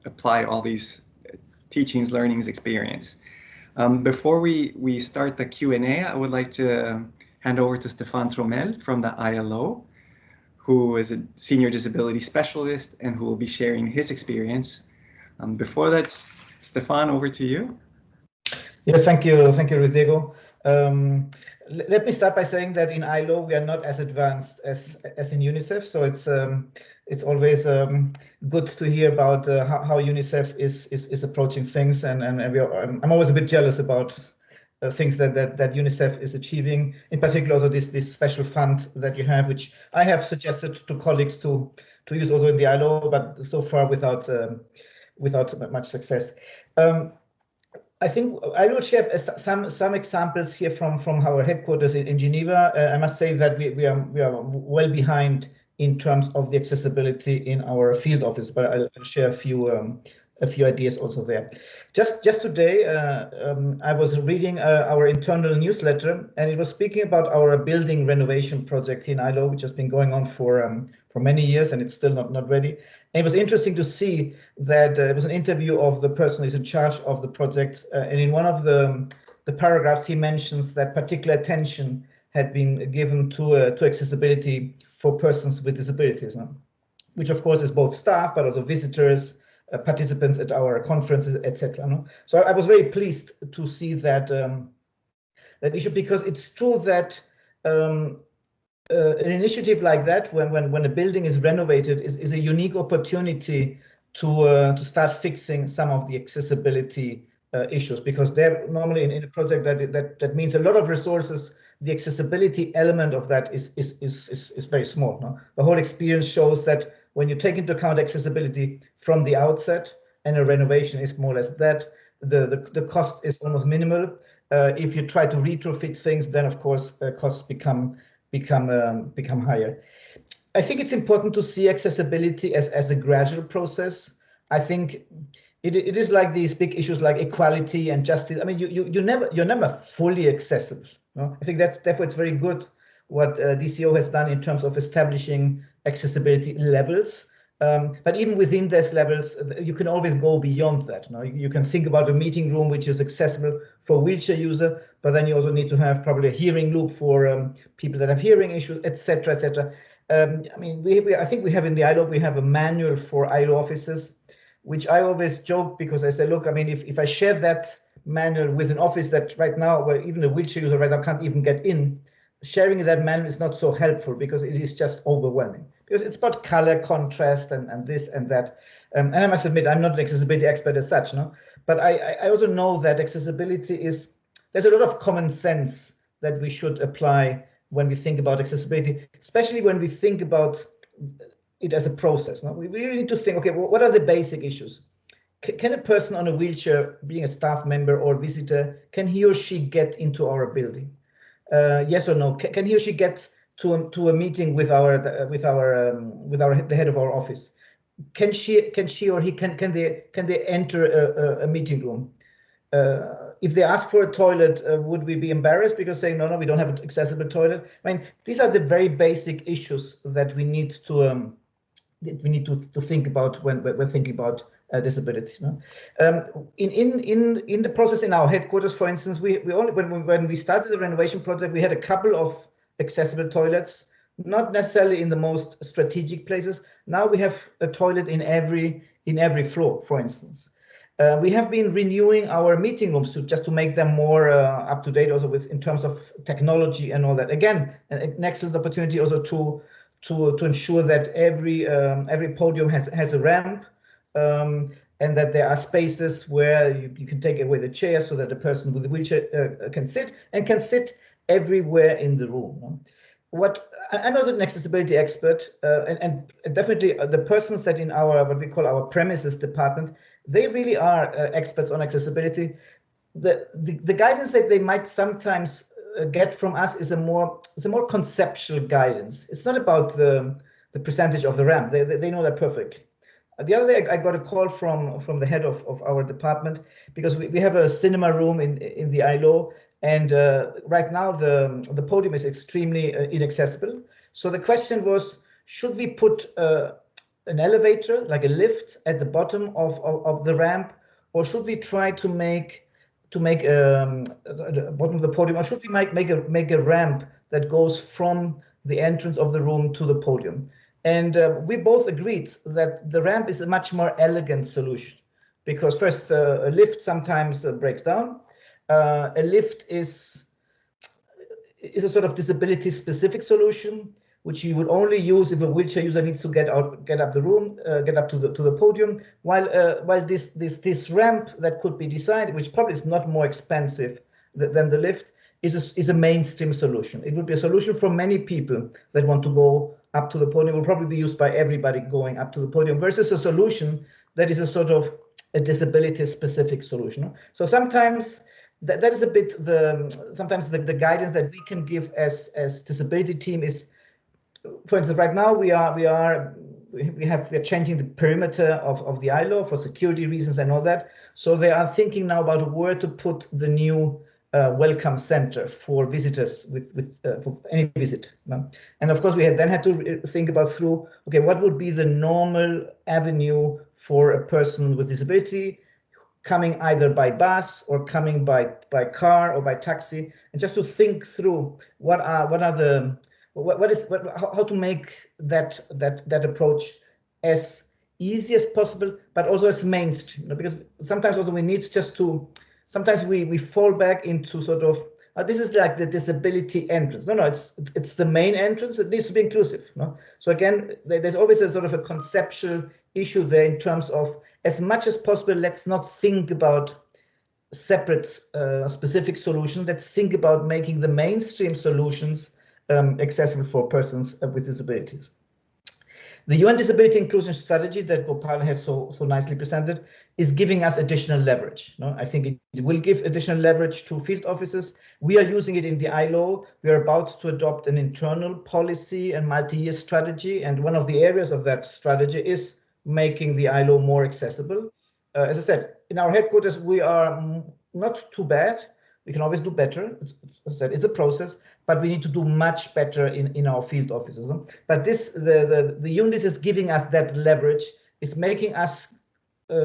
S1: apply all these teachings, learnings, experience. Before we start the Q&A, I would like to hand over to Stefan Tromel from the ILO, who is a senior disability specialist and who will be sharing his experience. Before that, Stefan, over to you.
S5: Yeah, thank you, Luis Diego. Let me start by saying that in ILO we are not as advanced as in UNICEF, so it's always good to hear about how UNICEF is approaching things, and I'm always a bit jealous about things that UNICEF is achieving. In particular, also this special fund that you have, which I have suggested to colleagues to use also in the ILO, but so far without much success. I think I will share some examples here from our headquarters in Geneva. I must say that we are well behind in terms of the accessibility in our field office, but I'll share a few ideas also there. Just today, I was reading our internal newsletter, and it was speaking about our building renovation project in ILO, which has been going on for many years, and it's still not ready. And it was interesting to see that it was an interview of the person who is in charge of the project, and in one of the paragraphs he mentions that particular attention had been given to accessibility for persons with disabilities, which of course is both staff but also visitors, participants at our conferences, etc. So I was very pleased to see that issue, because it's true that an initiative like that, when a building is renovated, is a unique opportunity to start fixing some of the accessibility issues, because they're normally in a project that means a lot of resources. The accessibility element of that is very small. No? The whole experience shows that when you take into account accessibility from the outset, and a renovation is more or less that, the cost is almost minimal. If you try to retrofit things, then of course costs become higher. I think it's important to see accessibility as a gradual process. I think it is like these big issues like equality and justice. I mean, you're never fully accessible. No? I think therefore it's very good what DCO has done in terms of establishing accessibility levels. But even within those levels, you can always go beyond that. No? You can think about a meeting room which is accessible for a wheelchair user, but then you also need to have probably a hearing loop for people that have hearing issues, etc., etc. I mean, I think we have in the ILO, we have a manual for ILO offices, which I always joke, because I say, look, I mean, if I share that manual with an office that right now, where even a wheelchair user right now can't even get in, sharing that manual is not so helpful, because it is just overwhelming. Because it's about color, contrast, and this and that. And I must admit, I'm not an accessibility expert as such, no. But I also know that accessibility there's a lot of common sense that we should apply when we think about accessibility, especially when we think about it as a process. No? We really need to think, okay, what are the basic issues? Can a person on a wheelchair, being a staff member or visitor, can he or she get into our building? Yes or no? Can he or she get to a meeting with the head of our office? Can she or he can they enter a meeting room? if they ask for a toilet, would we be embarrassed because saying no, we don't have an accessible toilet? I mean, these are the very basic issues that we need to think about when we're thinking about disability. No? In the process in our headquarters, for instance, we only when we started the renovation project, we had a couple of accessible toilets, not necessarily in the most strategic places. Now we have a toilet in every floor, for instance. We have been renewing our meeting rooms just to make them more up to date, also in terms of technology and all that. Again, an excellent opportunity also to ensure that every podium has a ramp, and that there are spaces where you can take away the chair so that the person with the wheelchair can sit everywhere in the room. I'm not an accessibility expert, and definitely the persons that in our what we call our premises department, they really are experts on accessibility. The guidance that they might sometimes get from us is a more conceptual guidance. It's not about the percentage of the ramp. They know that perfectly. The other day I got a call from the head of our department, because we have a cinema room in the ILO, and right now the podium is extremely inaccessible. So the question was, should we put an elevator, like a lift, at the bottom of the ramp, or should we try to make the bottom of the podium, or should we make a ramp that goes from the entrance of the room to the podium? And we both agreed that the ramp is a much more elegant solution, because first, a lift sometimes breaks down. A lift is a sort of disability specific solution, which you would only use if a wheelchair user needs to get up the room, get up to the podium. While this ramp that could be designed, which probably is not more expensive than the lift, is a mainstream solution. It would be a solution for many people that want to go up to the podium. It will probably be used by everybody going up to the podium, versus a solution that is a sort of a disability specific solution. So sometimes that is a bit sometimes the guidance that we can give as disability team is, for instance, right now we are changing the perimeter of the ILO for security reasons and all that. So they are thinking now about where to put the new welcome center for visitors for any visit. And of course, we then had to think about okay, what would be the normal avenue for a person with disability, coming either by bus or coming by car or by taxi, and just to think through how to make that approach as easy as possible, but also as mainstream. Because sometimes also we need sometimes we fall back into sort of, this is like the disability entrance. No, it's the main entrance. It needs to be inclusive. No? So again, there's always a sort of a conceptual issue there in terms of, as much as possible, let's not think about separate specific solutions. Let's think about making the mainstream solutions accessible for persons with disabilities. The UN Disability Inclusion Strategy that Gopal has so nicely presented is giving us additional leverage. No? I think it will give additional leverage to field offices. We are using it in the ILO. We are about to adopt an internal policy and multi-year strategy. And one of the areas of that strategy is making the ILO more accessible. As I said, in our headquarters, we are not too bad. We can always do better. As I said, it's a process, but we need to do much better in our field offices. But the UNDIS is giving us that leverage. It's making us,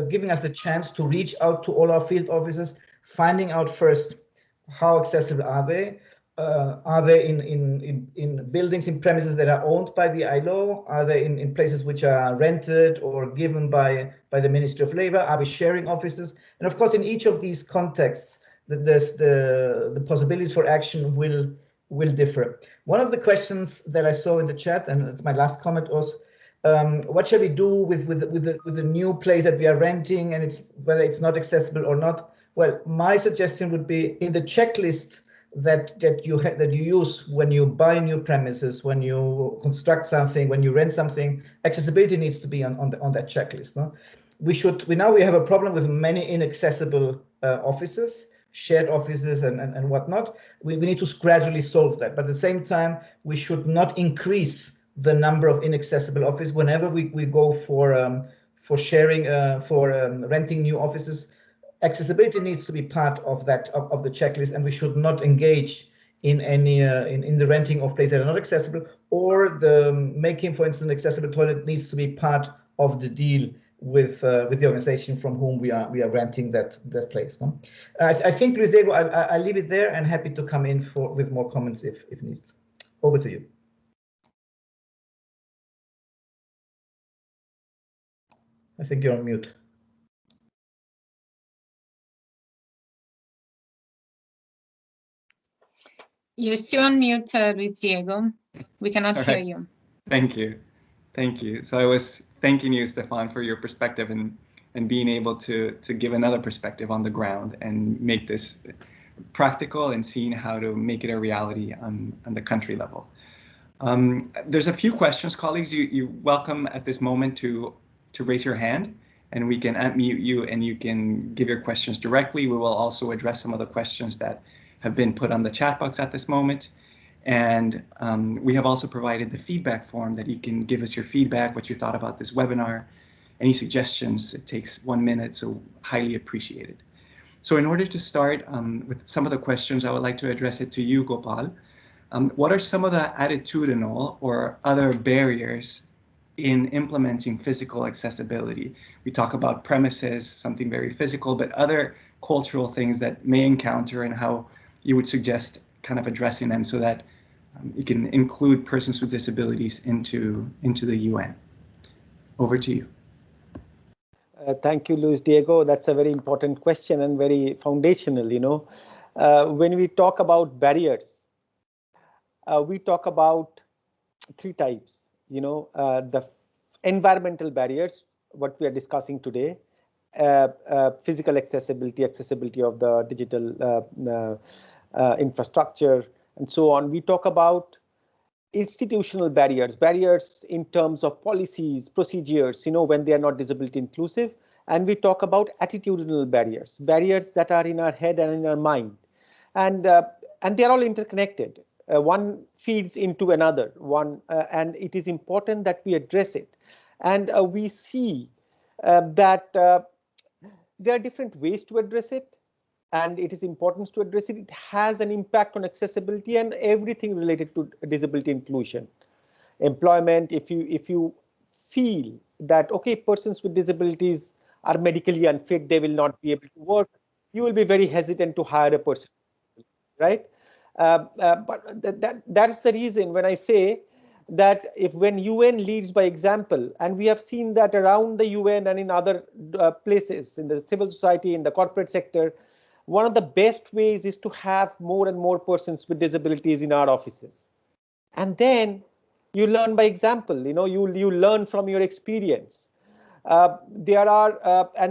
S5: giving us the chance to reach out to all our field offices, finding out first how accessible are they. Are they in buildings, in premises that are owned by the ILO? Are they in places which are rented or given by the Ministry of Labor? Are we sharing offices? And of course, in each of these contexts, the possibilities for action will differ. One of the questions that I saw in the chat, and it's my last comment, was what shall we do with the new place that we are renting, and whether it's not accessible or not? Well, my suggestion would be, in the checklist that you use when you buy new premises, when you construct something, when you rent something, accessibility needs to be on that checklist. No? We have a problem with many inaccessible offices, shared offices and whatnot. We need to gradually solve that, but at the same time, we should not increase the number of inaccessible offices whenever we go for sharing, for renting new offices. accessibility needs to be part of that of the checklist, and we should not engage in any in the renting of places that are not accessible, or the making, for instance, an accessible toilet needs to be part of the deal with the organization from whom we are renting that place. No? I think, Luis Diego, I'll leave it there and happy to come in with more comments if needed. Over to you. I think you're on mute.
S3: You're still on mute, Luis Diego. We cannot hear you.
S1: Thank you. Thank you. So I was thanking you, Stefan, for your perspective and being able to give another perspective on the ground and make this practical and seeing how to make it a reality on the country level. There's a few questions, colleagues. You're welcome at this moment to raise your hand, and we can unmute you and you can give your questions directly. We will also address some of the questions that have been put on the chat box at this moment. And we have also provided the feedback form that you can give us your feedback, what you thought about this webinar, any suggestions. It takes 1 minute, so highly appreciated. So in order to start with some of the questions, I would like to address it to you, Gopal. What are some of the attitudinal or other barriers in implementing physical accessibility? We talk about premises, something very physical, but other cultural things that may encounter, and how you would suggest kind of addressing them so that you can include persons with disabilities into the UN. Over to you.
S2: Thank you, Luis Diego. That's a very important question and very foundational. You know, when we talk about barriers, we talk about 3 types. You know, the environmental barriers, what we are discussing today, physical accessibility of the digital infrastructure, and so on. We talk about institutional barriers in terms of policies, procedures, you know, when they are not disability inclusive. And we talk about attitudinal barriers that are in our head and in our mind. And they're all interconnected. One feeds into another, and it is important that we address it. And we see that there are different ways to address it. And it is important to address it. It has an impact on accessibility and everything related to disability inclusion. Employment, if you feel that, okay, persons with disabilities are medically unfit, they will not be able to work, you will be very hesitant to hire a person, right? But that's the reason when I say that when UN leads by example, and we have seen that around the UN and in other places, in the civil society, in the corporate sector, one of the best ways is to have more and more persons with disabilities in our offices. And then you learn by example, you know, you learn from your experience. And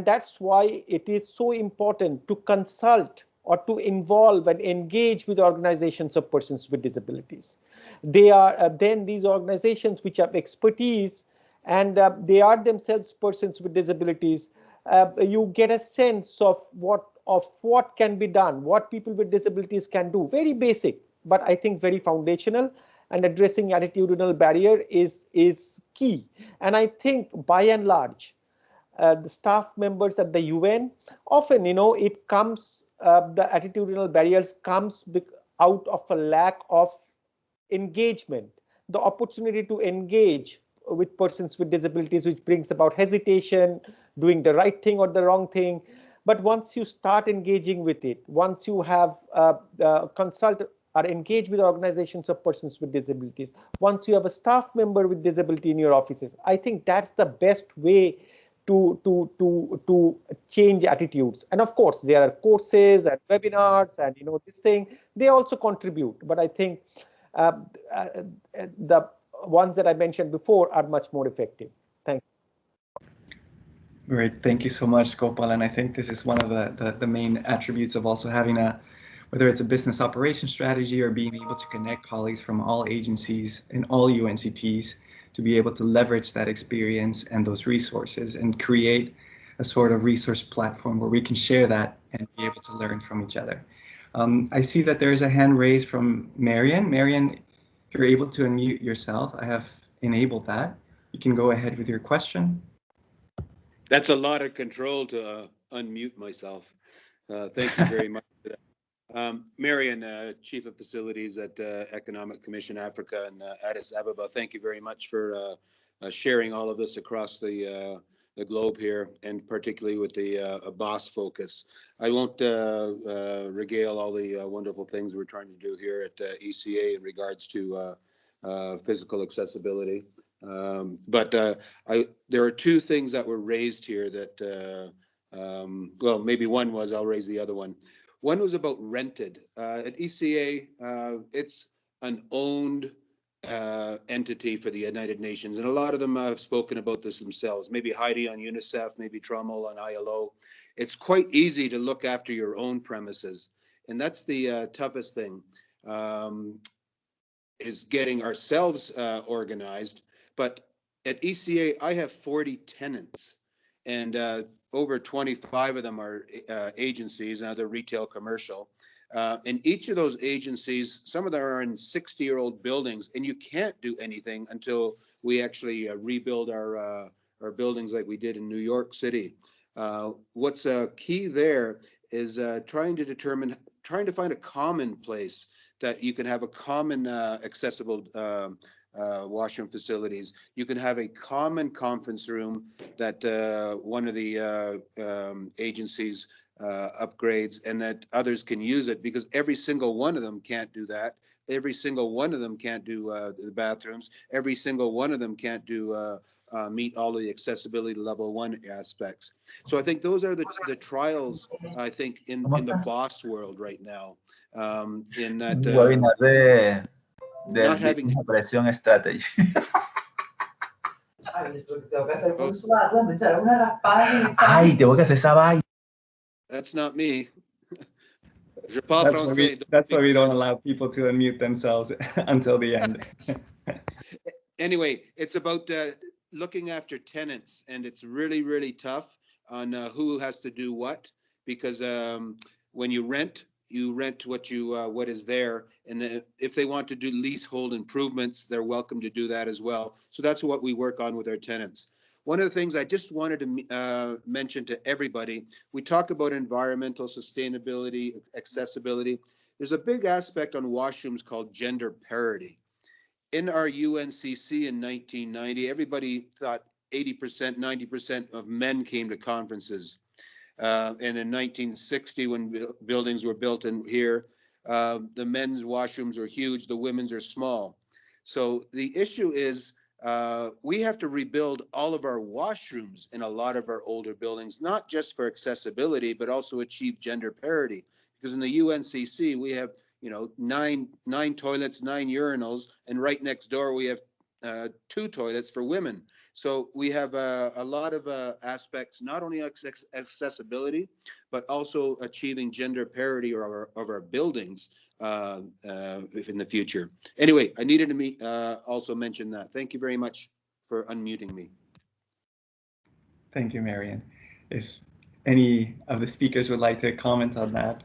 S2: that's why it is so important to consult or to involve and engage with organizations of persons with disabilities. They are then these organizations which have expertise, and they are themselves persons with disabilities. You get a sense of what can be done, what people with disabilities can do. Very basic, but I think very foundational, and addressing attitudinal barrier is key. And I think by and large, the staff members at the UN, often, you know, it comes, the attitudinal barriers comes out of a lack of engagement, the opportunity to engage with persons with disabilities, which brings about hesitation, doing the right thing or the wrong thing. But once you start engaging with it, once you have consult or engage with organizations of persons with disabilities, once you have a staff member with disability in your offices, I think that's the best way to change attitudes. And of course, there are courses and webinars and, you know, this thing, they also contribute. But I think the ones that I mentioned before are much more effective. Thanks.
S1: Great, thank you so much, Gopal. And I think this is one of the main attributes of also having whether it's a business operation strategy or being able to connect colleagues from all agencies and all UNCTs to be able to leverage that experience and those resources and create a sort of resource platform where we can share that and be able to learn from each other. I see that there is a hand raised from Marian. Marian, if you're able to unmute yourself, I have enabled that. You can go ahead with your question.
S6: That's a lot of control to unmute myself. Thank you very much for that. Marion, Chief of Facilities at Economic Commission Africa and Addis Ababa, thank you very much for sharing all of this across the globe here, and particularly with the BOSS focus. I won't regale all the wonderful things we're trying to do here at ECA in regards to physical accessibility. But there are two things that were raised here that, well, maybe one was, I'll raise the other one. One was about rented. At ECA, it's an owned entity for the United Nations, and a lot of them have spoken about this themselves. Maybe Heidi on Unicef, maybe Trommel on ILO. It's quite easy to look after your own premises, and that's the toughest thing, is getting ourselves organized. But at ECA, I have 40 tenants, and over 25 of them are agencies, and other retail commercial. And each of those agencies, some of them are in 60-year-old buildings, and you can't do anything until we actually rebuild our buildings like we did in New York City. What's key there is trying to find a common place that you can have a common accessible washroom facilities. You can have a common conference room that one of the agencies upgrades, and that others can use it, because every single one of them can't do that. Every single one of them can't do the bathrooms. Every single one of them can't do meet all of the accessibility level 1 aspects. So I think those are the trials, I think, in the BOSS world right now. In that not having
S7: operation strategy. Ay, tengo que hacer esa vaina.
S6: That's not me.
S1: That's why we don't allow people to unmute themselves until the end.
S6: Anyway, it's about looking after tenants, and it's really, really tough on who has to do what, because when you rent what is there, and if they want to do leasehold improvements, they're welcome to do that as well. So that's what we work on with our tenants. One of the things I just wanted to mention to everybody, we talk about environmental sustainability, accessibility. There's a big aspect on washrooms called gender parity. In our UNCC in 1990, everybody thought 80%, 90% of men came to conferences. And in 1960, when buildings were built in here, the men's washrooms are huge, the women's are small. So the issue is we have to rebuild all of our washrooms in a lot of our older buildings, not just for accessibility, but also achieve gender parity. Because in the UNCC, we have, you know, nine toilets, 9 urinals, and right next door we have 2 toilets for women. So we have a lot of aspects, not only accessibility, but also achieving gender parity of our buildings in the future. Anyway, I needed to also mention that. Thank you very much for unmuting me.
S1: Thank you, Marion. If any of the speakers would like to comment on that.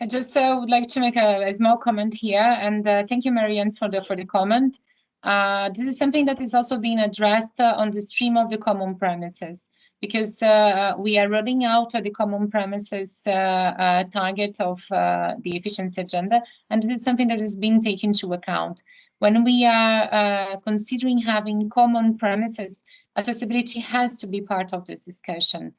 S3: I just would like to make a small comment here, and thank you, Marion, for the comment. This is something that is also being addressed on the stream of the common premises, because we are rolling out the common premises target of the efficiency agenda, and this is something that is being taken into account. When we are considering having common premises, accessibility has to be part of this discussion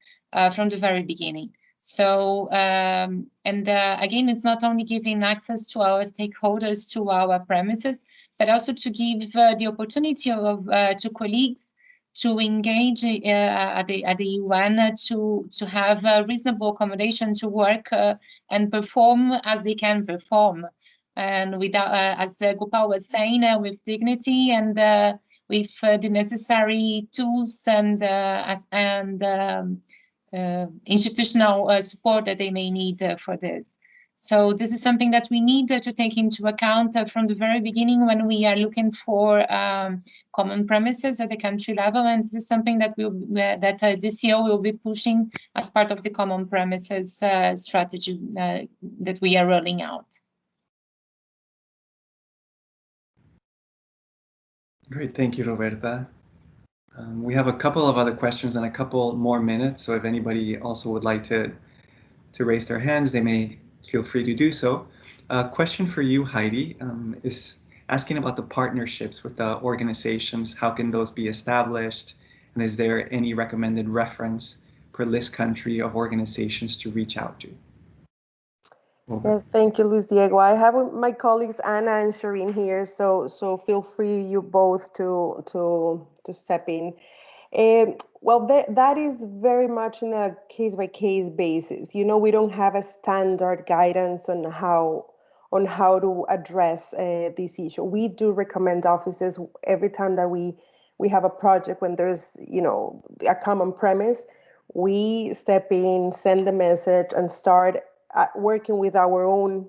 S3: from the very beginning. So, again, it's not only giving access to our stakeholders to our premises, but also to give the opportunity of to colleagues to engage at the UN to have a reasonable accommodation to work and perform as they can perform, and without, as Gopal was saying, with dignity and with the necessary tools and institutional support that they may need for this. So this is something that we need to take into account from the very beginning when we are looking for common premises at the country level, and this is something that DCO will be pushing as part of the common premises strategy that we are rolling out.
S1: Great, thank you, Roberta. We have a couple of other questions and a couple more minutes, so if anybody also would like to to raise their hands, they may feel free to do so. A question for you, Heidi, is asking about the partnerships with the organizations. How can those be established? And is there any recommended reference per list country of organizations to reach out to? Over.
S4: Yes, thank you, Luis Diego. I have my colleagues Anna and Shireen here, so feel free, you both, to step in. Well, that is very much on a case-by-case basis. You know, we don't have a standard guidance on how to address this issue. We do recommend offices every time that we have a project when there's, you know, a common premise. We step in, send the message, and start working with our own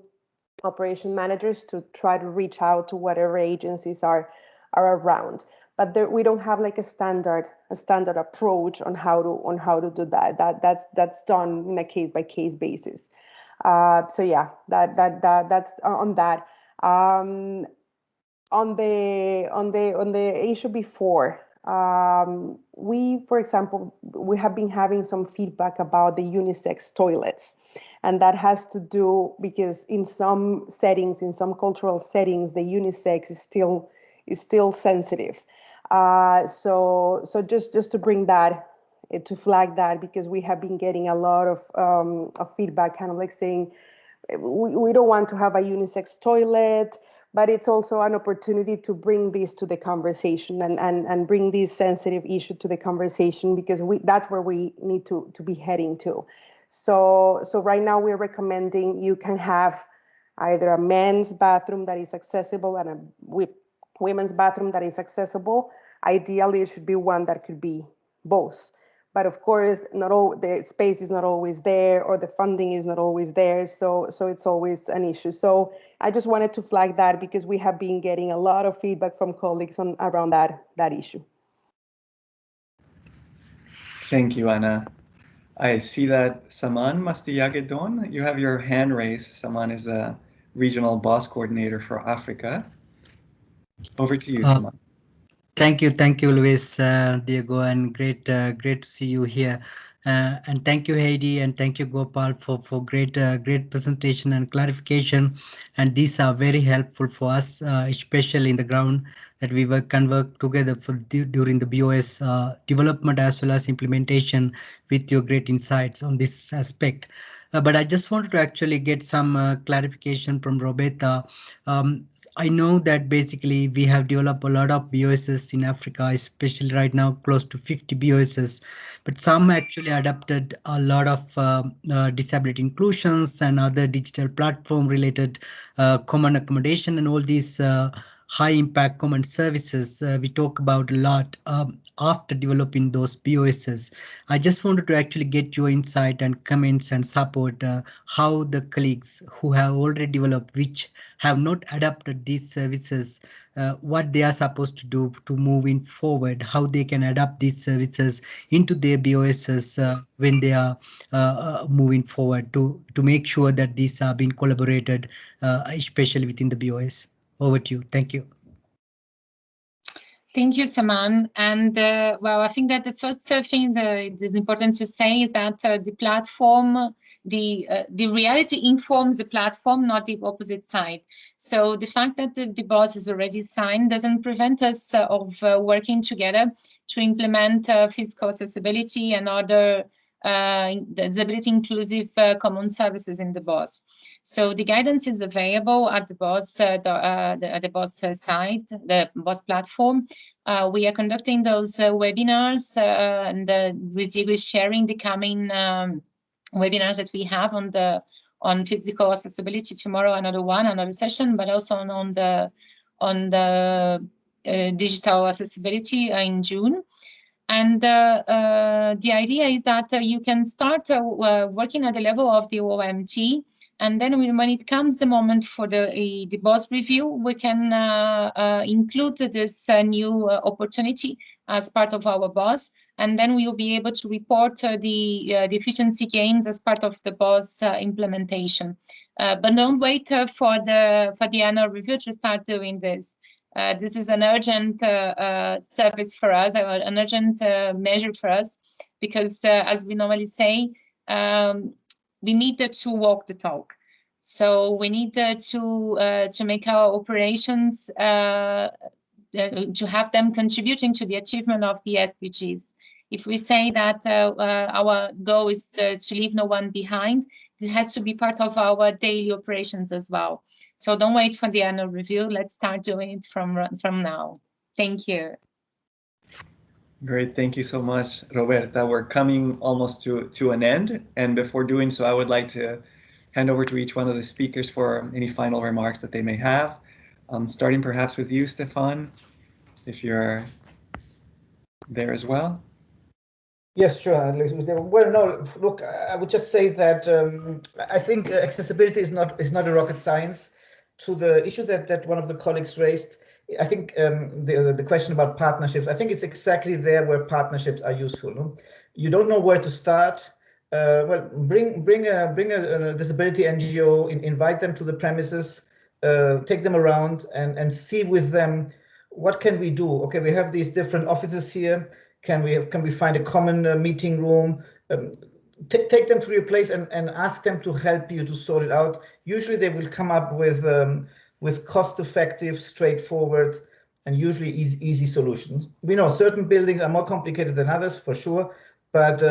S4: operation managers to try to reach out to whatever agencies are around. But we don't have like a standard approach on how to do that. That's done in a case-by-case basis. So yeah, that's on that. On the issue before, we, for example, we have been having some feedback about the unisex toilets, and that has to do because in some settings, in some cultural settings, the unisex is still sensitive. So just to bring that, to flag that, because we have been getting a lot of feedback, kind of like saying we don't want to have a unisex toilet, but it's also an opportunity to bring this to the conversation and bring this sensitive issue to the conversation, because that's where we need to be heading to. So right now we're recommending you can have either a men's bathroom that is accessible and a women's bathroom that is accessible. Ideally, it should be one that could be both. But of course, not all the space is not always there, or the funding is not always there. So it's always an issue. So I just wanted to flag that because we have been getting a lot of feedback from colleagues around that issue.
S1: Thank you, Anna. I see that Saman Mastiyagedon, you have your hand raised. Saman is the regional boss coordinator for Africa. Over to you, Saman.
S8: Thank you, Luis Diego, and great to see you here. And thank you, Heidi, and thank you, Gopal, for great presentation and clarification. And these are very helpful for us, especially in the ground, that we can work together during the BOS development as well as implementation with your great insights on this aspect. But I just wanted to actually get some clarification from Roberta. I know that basically we have developed a lot of BOSs in Africa, especially right now, close to 50 BOSs, but some actually adopted a lot of disability inclusions and other digital platform related common accommodation and all these high impact common services we talk about a lot after developing those BOSs. I just wanted to actually get your insight and comments and support how the colleagues who have already developed, which have not adapted these services, what they are supposed to do to moving forward, how they can adapt these services into their BOSs when they are moving forward to make sure that these are being collaborated, especially within the BOS. Over to you. Thank you.
S3: Thank you, Saman. And well, I think that the first thing that is important to say is that the platform, the reality informs the platform, not the opposite side. So the fact that the BOS is already signed doesn't prevent us of working together to implement physical accessibility and other disability inclusive common services in the BOS. So the guidance is available at the BOS site, the BOS platform. We are conducting those webinars, and Luis Diego is sharing the coming webinars that we have on physical accessibility tomorrow. Another session, but also on the digital accessibility in June. And the idea is that you can start working at the level of the OMT, and then when it comes the moment for the BOS review, we can include this new opportunity as part of our BOS, and then we will be able to report the efficiency gains as part of the BOS implementation. But don't wait for the annual review to start doing this. This is an urgent service for us, an urgent measure for us, because as we normally say, we need to walk the talk. So we need to make our operations to have them contributing to the achievement of the SDGs. If we say that our goal is to leave no one behind, it has to be part of our daily operations as well. So don't wait for the annual review. Let's start doing it from now. Thank you.
S1: Great, thank you so much, Roberta. We're coming almost to an end, and before doing so, I would like to hand over to each one of the speakers for any final remarks that they may have. Starting perhaps with you, Stefan, if you're there as well.
S5: Yes, sure. Well, no, look, I would just say that I think accessibility is not a rocket science. To the issue that one of the colleagues raised, I think the question about partnerships, I think it's exactly there where partnerships are useful. No? You don't know where to start. Well, bring a disability NGO, invite them to the premises, take them around and see with them, what can we do? Okay, we have these different offices here. Can we find a common meeting room? Take them to your place and ask them to help you to sort it out. Usually they will come up with cost-effective, straightforward, and usually easy solutions. We know certain buildings are more complicated than others, for sure, but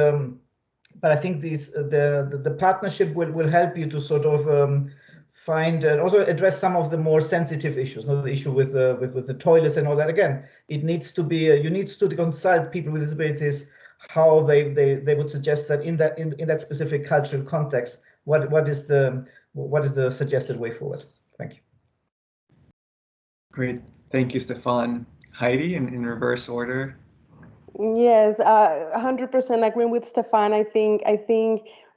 S5: I think the partnership will help you to sort of find and also address some of the more sensitive issues. Not the issue with the toilets and all that. Again, it needs to be you need to consult people with disabilities how they would suggest that in that specific cultural context. What is the suggested way forward? Thank you.
S1: Great, thank you, Stefan. Heidi, in reverse order.
S4: Yes, 100% agreeing with Stefan. I think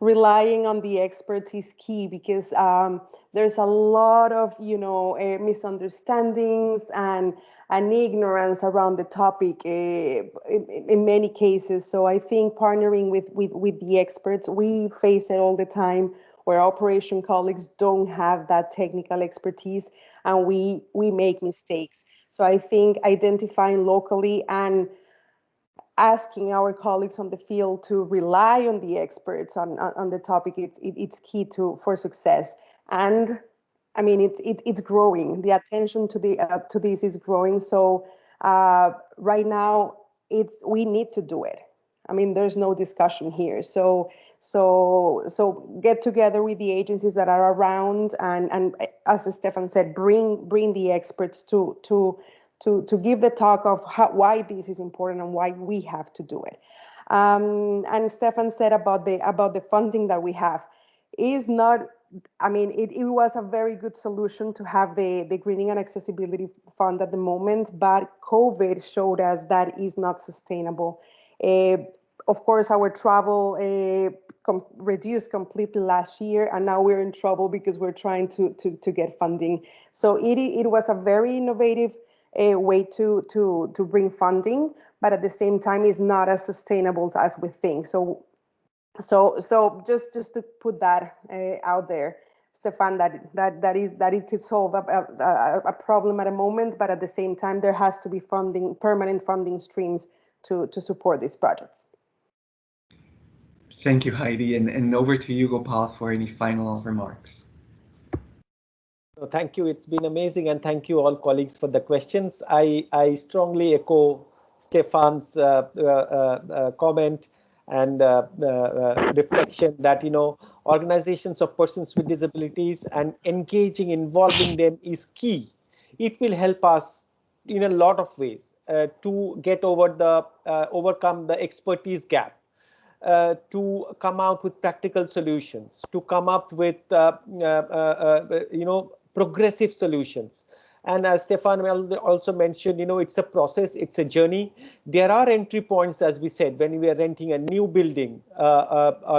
S4: relying on the experts is key, because there's a lot of misunderstandings and ignorance around the topic in many cases. So I think partnering with the experts, we face it all the time, where operation colleagues don't have that technical expertise and we make mistakes. So I think identifying locally and asking our colleagues on the field to rely on the experts on the topic, it's key for success. And I mean, it's growing. The attention to this is growing. So right now, we need to do it. I mean, there's no discussion here. So get together with the agencies that are around, and as Stefan said, bring the experts to give the talk of why this is important and why we have to do it. And Stefan said about the funding that we have is not. I mean, it was a very good solution to have the Greening and Accessibility Fund at the moment, but COVID showed us that is not sustainable. Of course, our travel reduced completely last year, and now we're in trouble because we're trying to get funding. So it was a very innovative way to bring funding, but at the same time is not as sustainable as we think. So just to put that out there, Stefan, that it could solve a problem at a moment, but at the same time there has to be permanent funding streams to support these projects.
S1: Thank you, Heidi, and over to you, Gopal, for any final remarks.
S2: Thank you. It's been amazing, and thank you all colleagues for the questions. I strongly echo Stefan's comment and reflection that organizations of persons with disabilities and involving them is key. It will help us in a lot of ways to get overcome the expertise gap, to come out with practical solutions, to come up with progressive solutions. And as Stefan also mentioned, it's a process, it's a journey. There are entry points, as we said, when we are renting a new building,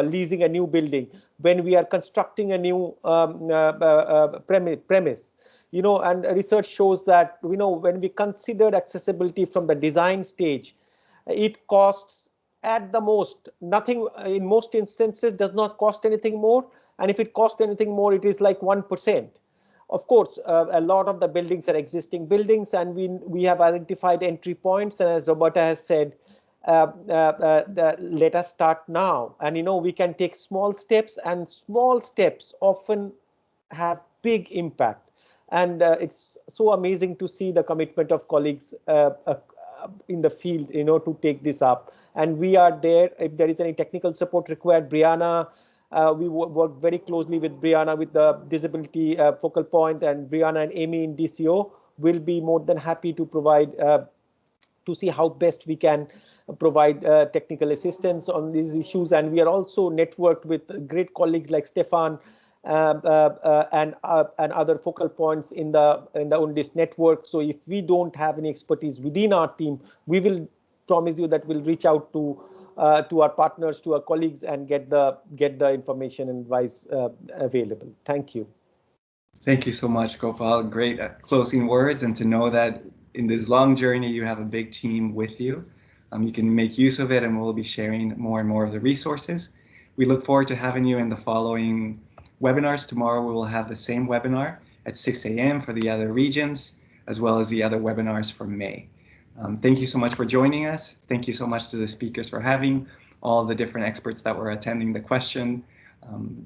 S2: leasing a new building, when we are constructing a new premise. And research shows that, when we consider accessibility from the design stage, it costs at the most nothing. In most instances, does not cost anything more. And if it costs anything more, it is like 1%. Of course, a lot of the buildings are existing buildings, and we have identified entry points. And as Roberta has said, let us start now. And we can take small steps, and small steps often have big impact. And it's so amazing to see the commitment of colleagues in the field, to take this up. And we are there. If there is any technical support required, Brianna, we work very closely with Brianna with the disability focal point, and Brianna and Amy in DCO will be more than happy to provide, to see how best we can provide technical assistance on these issues. And we are also networked with great colleagues like Stefan and other focal points in the UNDIS network. So if we don't have any expertise within our team, we will promise you that we'll reach out to our partners, to our colleagues, and get the information and advice available. Thank you.
S1: Thank you so much, Gopal. Great closing words, and to know that in this long journey you have a big team with you. You can make use of it, and we'll be sharing more and more of the resources. We look forward to having you in the following webinars. Tomorrow we will have the same webinar at 6 a.m. for the other regions, as well as the other webinars for May. Thank you so much for joining us. Thank you so much to the speakers for having all the different experts that were attending the question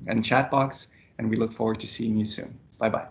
S1: and chat box, and we look forward to seeing you soon. Bye-bye.